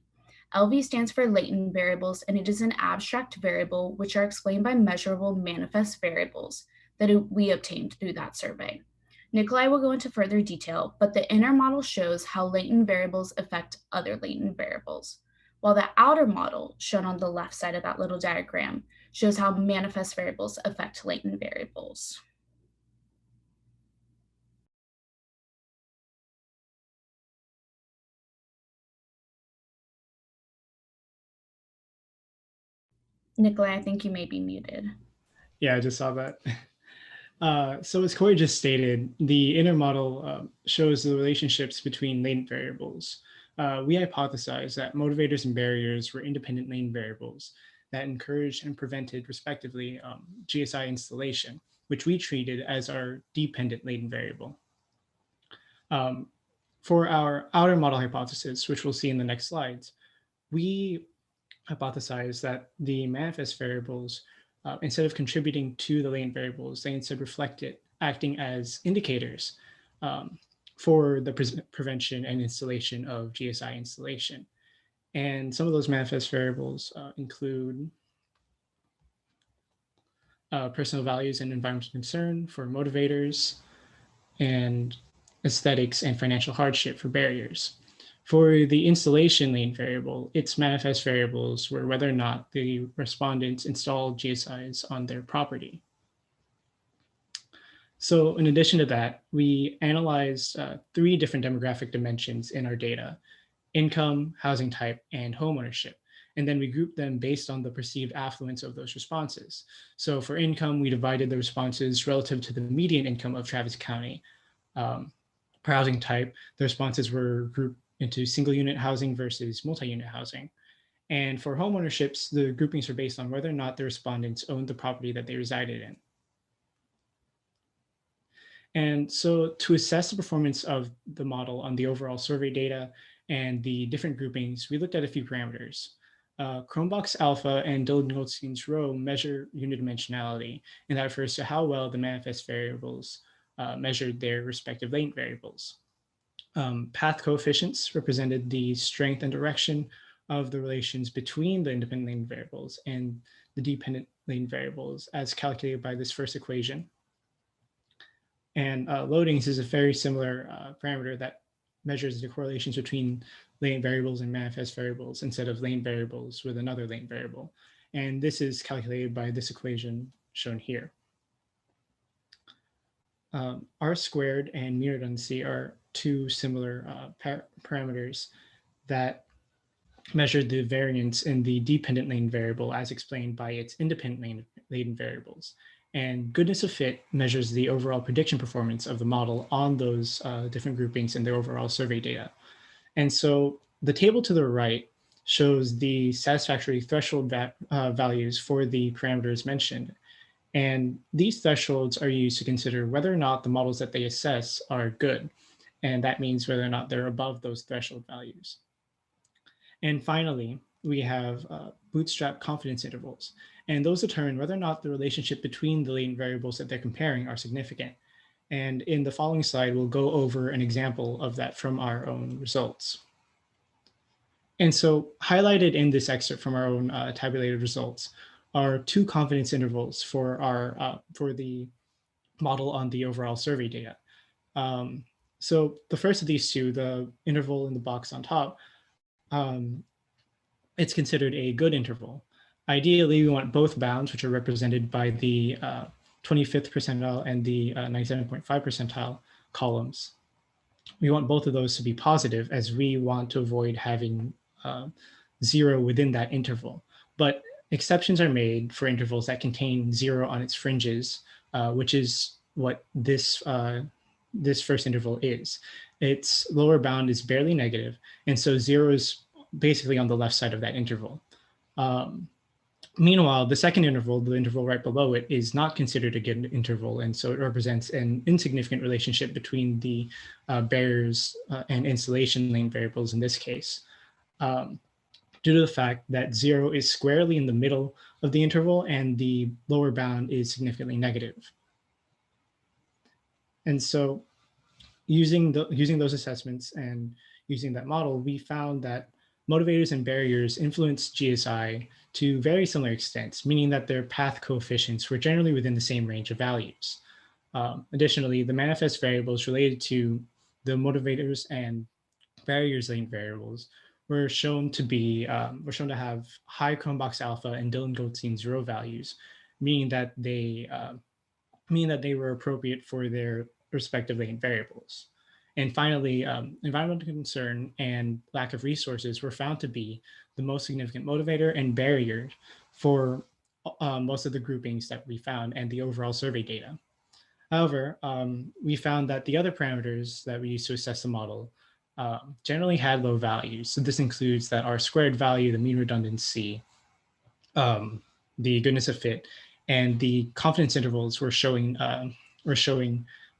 LV stands for latent variables, and it is an abstract variable which are explained by measurable manifest variables that we obtained through that survey. Nikolai will go into further detail, but the inner model shows how latent variables affect other latent variables, while the outer model, shown on the left side of that little diagram, shows how manifest variables affect latent variables. Nikolai, I think you may be muted. Yeah, I just saw that. So as Corey just stated, the inner model shows the relationships between latent variables. We hypothesized that motivators and barriers were independent latent variables that encouraged and prevented, respectively, GSI installation, which we treated as our dependent latent variable. For our outer model hypothesis, which we'll see in the next slides, we hypothesized that the manifest variables, instead of contributing to the latent variables, they instead reflect it, acting as indicators for the prevention and installation of GSI installation. And some of those manifest variables include personal values and environmental concern for motivators, and aesthetics and financial hardship for barriers. For the installation lane variable, its manifest variables were whether or not the respondents installed GSIs on their property. So in addition to that, we analyzed 3 different demographic dimensions in our data: income, housing type, and homeownership. And then we grouped them based on the perceived affluence of those responses. So for income, we divided the responses relative to the median income of Travis County. For housing type, the responses were grouped into single unit housing versus multi-unit housing. And for homeownerships, the groupings are based on whether or not the respondents owned the property that they resided in. And so to assess the performance of the model on the overall survey data and the different groupings, we looked at a few parameters. Chromebox alpha and Dillon-Goldstein's rho measure unidimensionality, and that refers to how well the manifest variables measured their respective latent variables. Path coefficients represented the strength and direction of the relations between the independent latent variables and the dependent latent variables as calculated by this first equation. And loadings is a very similar parameter that measures the correlations between latent variables and manifest variables instead of latent variables with another latent variable. And this is calculated by this equation shown here. R squared and mean redundancy are 2 similar parameters that measure the variance in the dependent latent variable as explained by its independent latent variables. And goodness of fit measures the overall prediction performance of the model on those different groupings in the overall survey data. And so the table to the right shows the satisfactory threshold values for the parameters mentioned. And these thresholds are used to consider whether or not the models that they assess are good. And that means whether or not they're above those threshold values. And finally, we have bootstrap confidence intervals. And those determine whether or not the relationship between the latent variables that they're comparing are significant. And in the following slide, we'll go over an example of that from our own results. And so highlighted in this excerpt from our own tabulated results are 2 confidence intervals for our for the model on the overall survey data. So the first of these 2, the interval in the box on top, it's considered a good interval. Ideally, we want both bounds, which are represented by the 25th percentile and the 97.5 percentile columns. We want both of those to be positive as we want to avoid having 0 within that interval. But exceptions are made for intervals that contain 0 on its fringes, which is what this first interval is. Its lower bound is barely negative, and so 0 is basically on the left side of that interval. Meanwhile, the second interval, the interval right below it, is not considered a good interval, and so it represents an insignificant relationship between the barriers and installation lane variables in this case, due to the fact that 0 is squarely in the middle of the interval and the lower bound is significantly negative. And so using those assessments and using that model, we found that motivators and barriers influence GSI to very similar extents, meaning that their path coefficients were generally within the same range of values. Additionally, the manifest variables related to the motivators and barriers latent variables were shown to have high Cronbach's alpha and Dillon-Goldstein's rho values, meaning that they were appropriate for their respective latent variables. And finally, environmental concern and lack of resources were found to be the most significant motivator and barrier for most of the groupings that we found and the overall survey data. However, we found that the other parameters that we used to assess the model generally had low values. So this includes that R squared value, the mean redundancy, the goodness of fit, and the confidence intervals were showing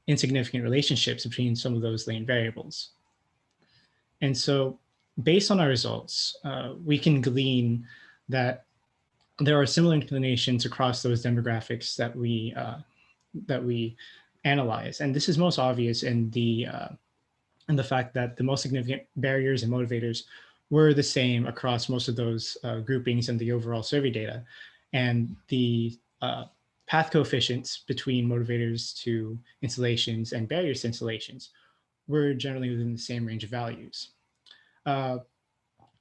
insignificant relationships between some of those latent variables. And so based on our results, we can glean that there are similar inclinations across those demographics that we analyze. And this is most obvious in the fact that the most significant barriers and motivators were the same across most of those groupings in the overall survey data. And the path coefficients between motivators to installations and barriers to installations were generally within the same range of values.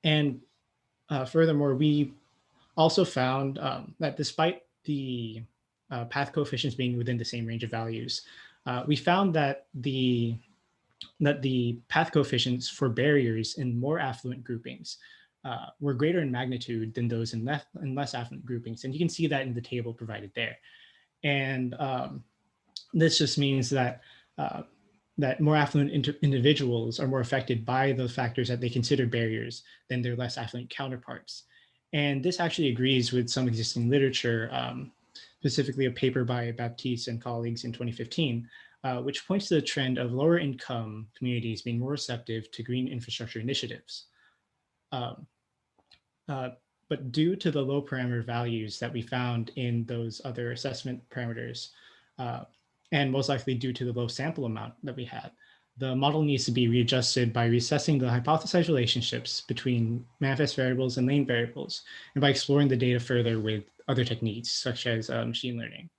And furthermore, we also found that despite the path coefficients being within the same range of values, we found that the path coefficients for barriers in more affluent groupings were greater in magnitude than those in less affluent groupings. And you can see that in the table provided there. And this just means that that more affluent individuals are more affected by the factors that they consider barriers than their less affluent counterparts. And this actually agrees with some existing literature, specifically a paper by Baptiste and colleagues in 2015, which points to the trend of lower income communities being more receptive to green infrastructure initiatives. But due to the low parameter values that we found in those other assessment parameters, and most likely due to the low sample amount that we had, the model needs to be readjusted by reassessing the hypothesized relationships between manifest variables and lane variables, and by exploring the data further with other techniques such as machine learning.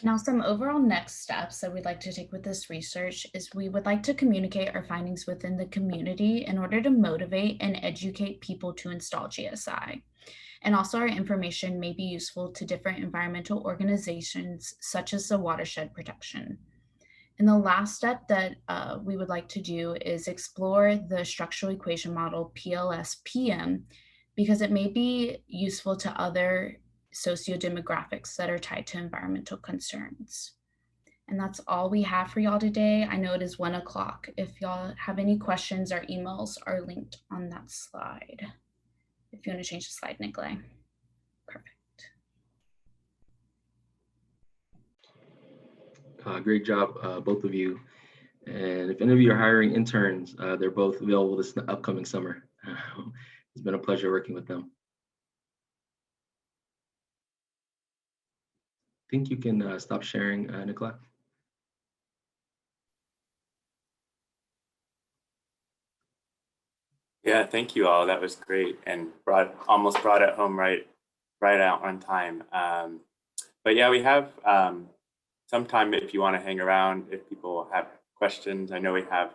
Now, some overall next steps that we'd like to take with this research is we would like to communicate our findings within the community in order to motivate and educate people to install GSI. And also our information may be useful to different environmental organizations, such as the watershed protection. And the last step that we would like to do is explore the structural equation model PLS-PM, because it may be useful to other sociodemographics that are tied to environmental concerns. And that's all we have for y'all today. I know it is 1 o'clock. If y'all have any questions, our emails are linked on that slide. If you want to change the slide, Nikolai. Perfect. Great job, both of you. And if any of you are hiring interns, they're both available this upcoming summer. It's been a pleasure working with them. I think you can stop sharing, Nikolai. Yeah, thank you all. That was great and almost brought it home right out on time. But yeah, we have some time if you want to hang around, if people have questions. I know we have a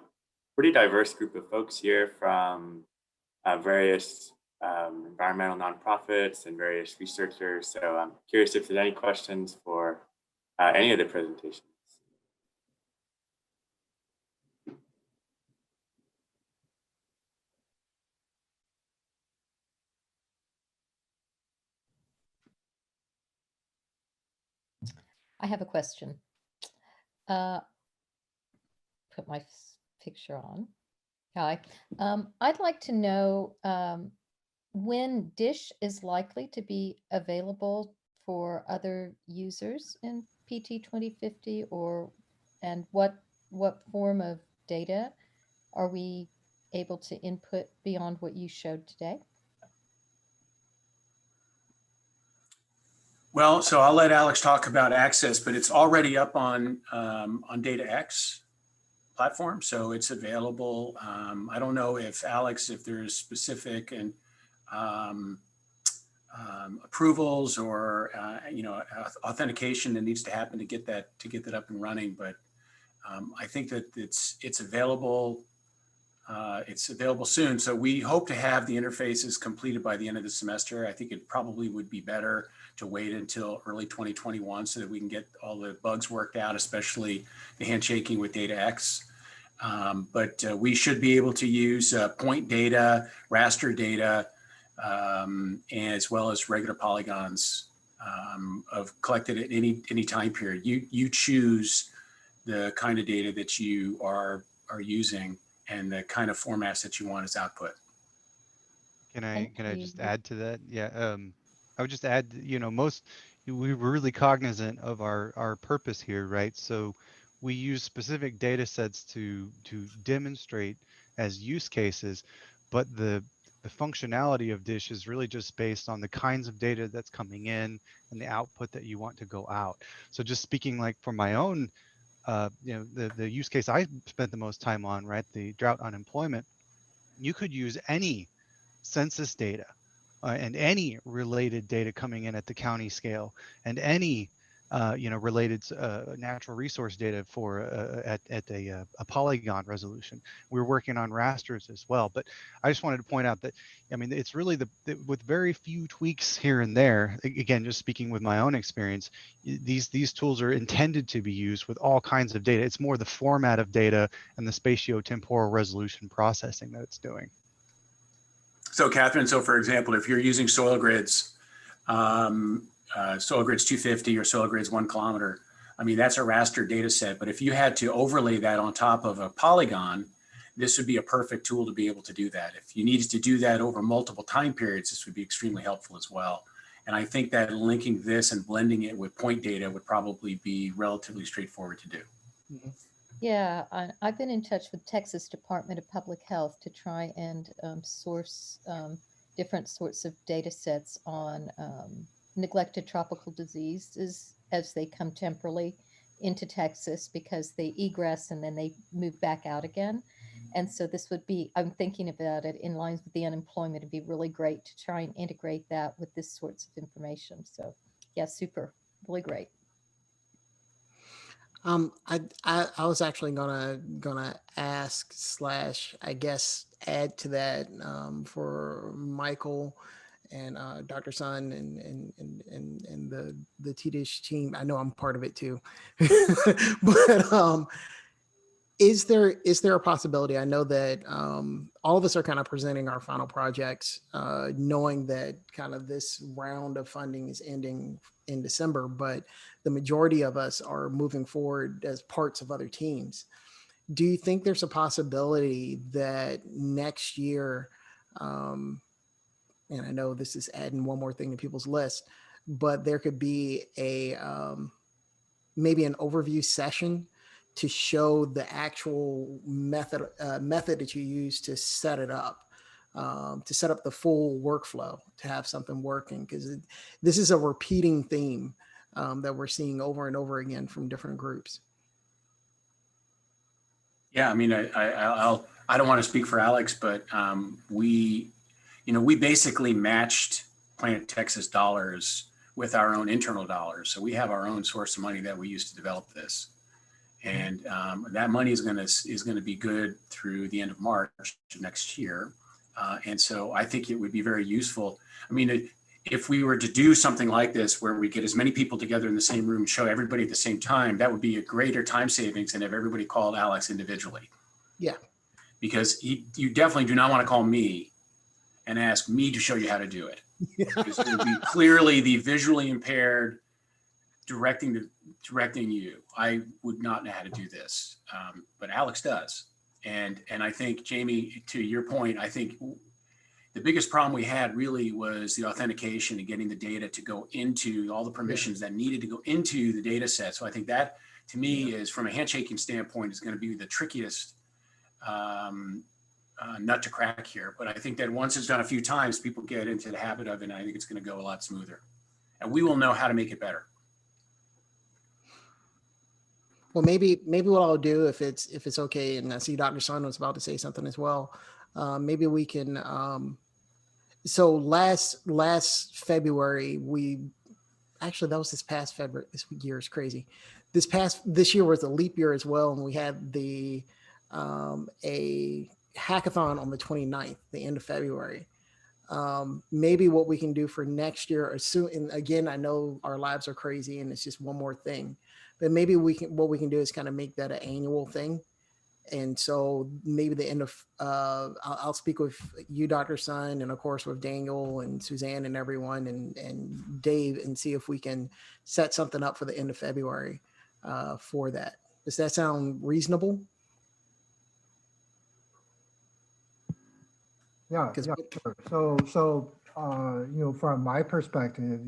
pretty diverse group of folks here from various environmental nonprofits and various researchers. So I'm curious if there's any questions for any of the presentations. I have a question. Put my picture on. Hi. I'd like to know when DISH is likely to be available for other users in PT 2050, and what form of data are we able to input beyond what you showed today? Well, so I'll let Alex talk about access, but it's already up on DataX platform, so it's available. I don't know if Alex, if there's specific and approvals or authentication that needs to happen to get that up and running, but I think that it's available. It's available soon, so we hope to have the interfaces completed by the end of the semester. I think it probably would be better to wait until early 2021 so that we can get all the bugs worked out, especially the handshaking with DataX. But we should be able to use point data, raster data, as well as regular polygons of collected at any time period. You choose the kind of data that you are using and the kind of formats that you want as output. Can I just add to that? Yeah, I would just add, we're really cognizant of our purpose here, right? So we use specific data sets to demonstrate as use cases, but the functionality of DISH is really just based on the kinds of data that's coming in and the output that you want to go out. So just speaking like for my own, the use case I spent the most time on, right? The drought unemployment, you could use any census data and any related data coming in at the county scale, and any related natural resource data for at a polygon resolution. We're working on rasters as well. But I just wanted to point out that, I mean, it's really with very few tweaks here and there, again, just speaking with my own experience, these tools are intended to be used with all kinds of data. It's more the format of data and the spatio-temporal resolution processing that it's doing. So Catherine, so for example, if you're using soil grids, soil grids 250 or soil grids 1 kilometer, I mean, that's a raster data set. But if you had to overlay that on top of a polygon, this would be a perfect tool to be able to do that. If you needed to do that over multiple time periods, this would be extremely helpful as well. And I think that linking this and blending it with point data would probably be relatively straightforward to do. Mm-hmm. Yeah, I've been in touch with Texas Department of Public Health to try and source different sorts of data sets on neglected tropical diseases as they come temporally into Texas, because they egress and then they move back out again. And so this would be, I'm thinking about it in lines with the unemployment. It'd be really great to try and integrate that with this sorts of information. So yeah, super, really great. I was actually gonna ask / I guess add to that for Michael and Dr. Sun and the TDish team. I know I'm part of it too, but is there a possibility? I know that all of us are kind of presenting our final projects, knowing that kind of this round of funding is ending in December, but the majority of us are moving forward as parts of other teams. Do you think there's a possibility that next year, and I know this is adding one more thing to people's list, but there could be a maybe an overview session to show the actual method that you use to set it up, to set up the full workflow, to have something working, because this is a repeating theme that we're seeing over and over again from different groups. Yeah, I mean, I don't want to speak for Alex, but we basically matched Planet Texas dollars with our own internal dollars. So we have our own source of money that we use to develop this. And that money is going to be good through the end of March next year. And so I think it would be very useful. I mean, if we were to do something like this, where we get as many people together in the same room, show everybody at the same time, that would be a greater time savings than if everybody called Alex individually. Yeah. Because you definitely do not want to call me and ask me to show you how to do it. Because it would be clearly the visually impaired directing you. I would not know how to do this, but Alex does. And I think, Jamie, to your point, I think the biggest problem we had really was the authentication and getting the data to go into all the permissions that needed to go into the data set. So I think that, to me, is, from a handshaking standpoint, is going to be the trickiest nut to crack here. But I think that once it's done a few times, people get into the habit of it, and I think it's going to go a lot smoother. And we will know how to make it better. Well, maybe what I'll do, if it's okay, and I see Dr. Sun was about to say something as well. Maybe we can. So last February, actually that was this past February. This year is crazy. This year was a leap year as well, and we had a hackathon on the 29th, the end of February. Maybe what we can do for next year, and again, I know our lives are crazy and it's just one more thing, but maybe what we can do is kind of make that an annual thing. And so maybe the end of, I'll speak with you, Dr. Sun, and of course with Daniel and Suzanne and everyone and Dave, and see if we can set something up for the end of February for that. Does that sound reasonable? Yeah, sure. So from my perspective,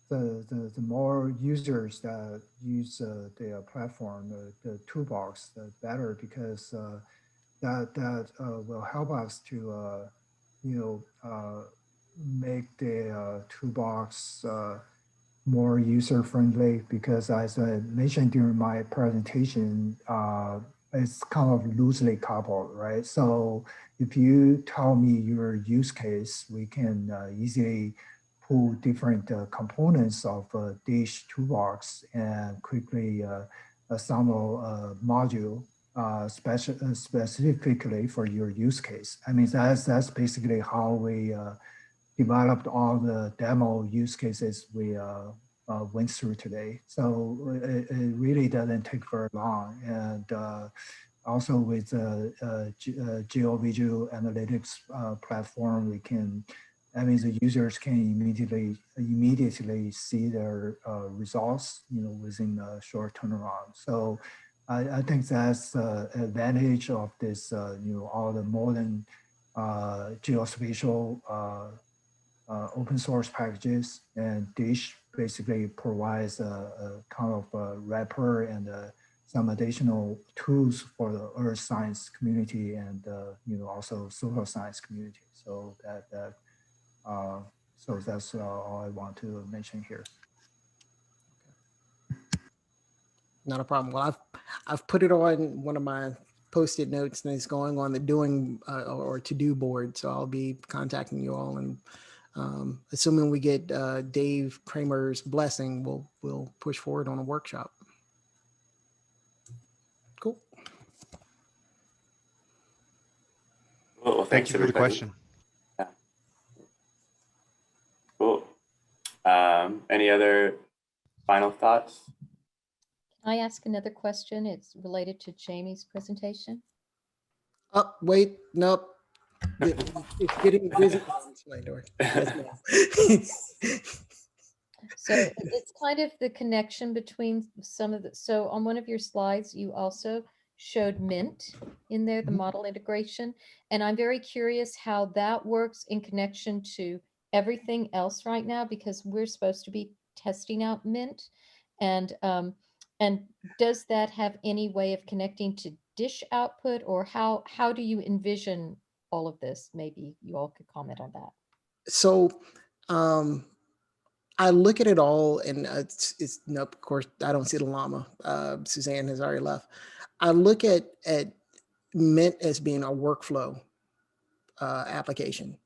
the more users that use the platform, the toolbox, the better, because that will help us to make the toolbox more user friendly. Because as I mentioned during my presentation, it's kind of loosely coupled, right? So if you tell me your use case, we can easily pull different components of a dish toolbox and quickly assemble a module specifically for your use case. I mean, that's basically how we developed all the demo use cases we went through today. So it really doesn't take very long. And also with GeoVisual analytics platform, we can, I mean, the users can immediately see their results, within a short turnaround. So I think that's the advantage of this, all the modern geospatial open source packages, and Dish basically provides a kind of a wrapper and some additional tools for the earth science community and also social science community. So so that's all I want to mention here. Not a problem. Well, I've put it on one of my post-it notes, and it's going on the doing or to-do board. So I'll be contacting you all, and assuming we get Dave Kramer's blessing, we'll push forward on a workshop. Cool. Well, Thank you for the everybody. question. Yeah. Cool. Any other final thoughts? Can I ask another question? It's related to Jamie's presentation. Oh, wait, nope. It's getting busy. It's my door. Yes, ma'am. So it's kind of the connection between some of the, so on one of your slides, you also showed Mint in there, the model integration. And I'm very curious how that works in connection to everything else right now, because we're supposed to be testing out Mint. And does that have any way of connecting to dish output, or how do you envision all of this? Maybe you all could comment on that. So I look at it all, and it's nope, of course, I don't see the llama. Suzanne has already left. I look at Mint as being a workflow application.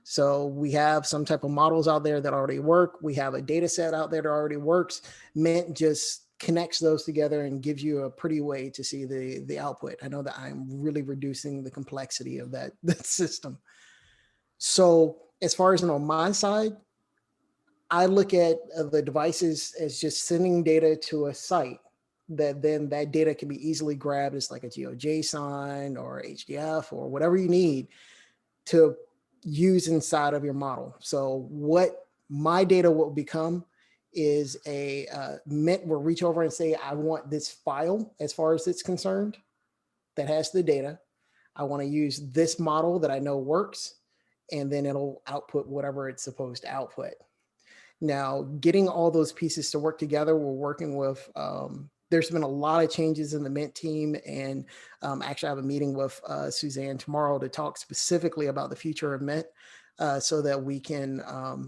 So we have some type of models out there that already work. We have a data set out there that already works. Mint just connects those together and gives you a pretty way to see the output. I know that I'm really reducing the complexity of that system. So as far as on my side, I look at the devices as just sending data to a site that then that data can be easily grabbed as like a GeoJSON or HDF or whatever you need to use inside of your model. So what my data will become is a Mint will reach over and say, I want this file as far as it's concerned that has the data. I want to use this model that I know works, and then it'll output whatever it's supposed to output. Now, getting all those pieces to work together, we're working with, there's been a lot of changes in the Mint team, and actually I have a meeting with Suzanne tomorrow to talk specifically about the future of Mint so that we can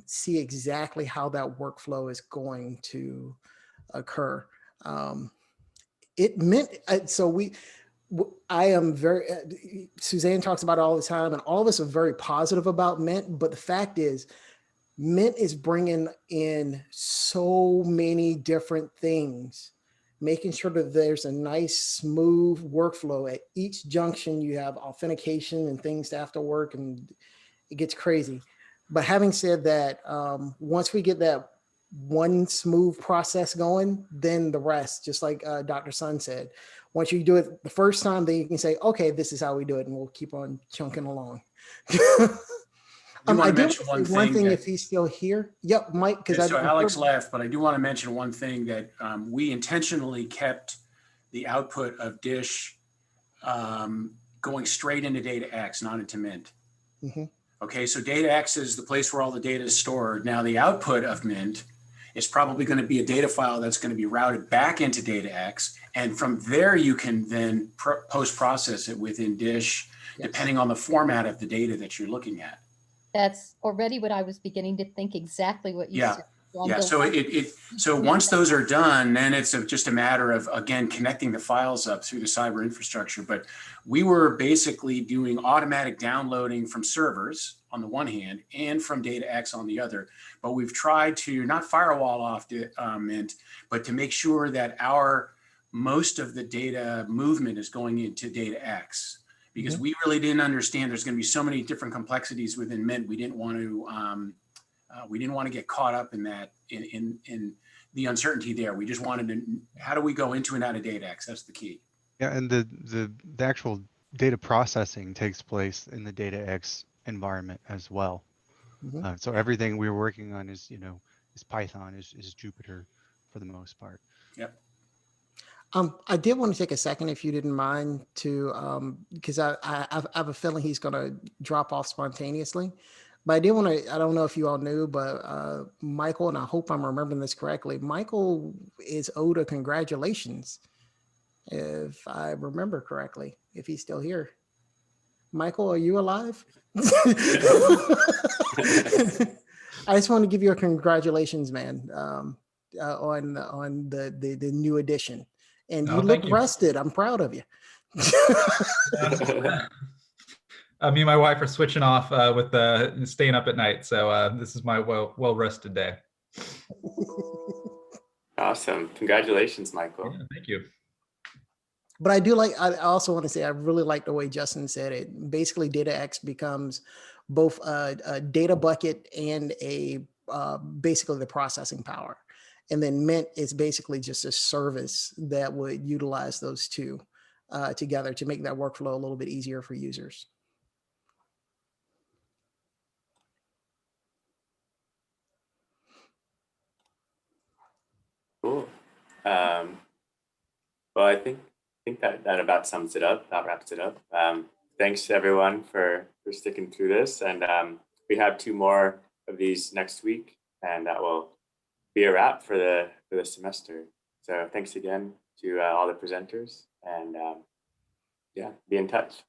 see exactly how that workflow is going to occur. I am very, Suzanne talks about it all the time, and all of us are very positive about Mint, but the fact is, Mint is bringing in so many different things, making sure that there's a nice, smooth workflow at each junction. You have authentication and things that have to work, and it gets crazy. But having said that, once we get that one smooth process going, then the rest, just like Dr. Sun said, once you do it the first time, then you can say, okay, this is how we do it, and we'll keep on chunking along. I do mention one thing if he's still here. Yep, Mike. So Alex left, but I do want to mention one thing that we intentionally kept the output of Dish going straight into DataX, not into Mint. Mm-hmm. Okay, so DataX is the place where all the data is stored. Now the output of Mint is probably going to be a data file that's going to be routed back into DataX, and from there you can then post-process it within Dish, yes, depending on the format of the data that you're looking at. That's already what I was beginning to think, exactly what you said. Yeah, so once those are done, then it's just a matter of, again, connecting the files up through the cyber infrastructure. But we were basically doing automatic downloading from servers on the one hand and from DataX on the other. But we've tried to not firewall off Mint, but to make sure that most of the data movement is going into DataX. Because we really didn't understand there's going to be so many different complexities within Mint. We didn't want to get caught up in that, in the uncertainty there. We just wanted to, how do we go into and out of DataX? That's the key. Yeah, and the actual data processing takes place in the DataX environment as well. So everything we're working on is, is Python, is Jupyter for the most part. Yep. I did want to take a second, if you didn't mind, to because I have a feeling he's going to drop off spontaneously. But I did want to, I don't know if you all knew, but Michael, and I hope I'm remembering this correctly, Michael is owed a congratulations, if I remember correctly, if he's still here. Michael, are you alive? I just want to give you a congratulations, man, on the new edition. And you look rested. I'm proud of you. Me and my wife are switching off with staying up at night. So this is my well-rested day. Awesome. Congratulations, Michael. Yeah, thank you. But I also want to say, I really like the way Justin said it. Basically, DataX becomes both a data bucket and basically the processing power. And then Mint is basically just a service that would utilize those two together to make that workflow a little bit easier for users. Cool. Well, I think that about sums it up. That wraps it up. Thanks to everyone for sticking through this. And we have 2 more of these next week, and that will be a wrap for the semester. So thanks again to all the presenters, and yeah, be in touch.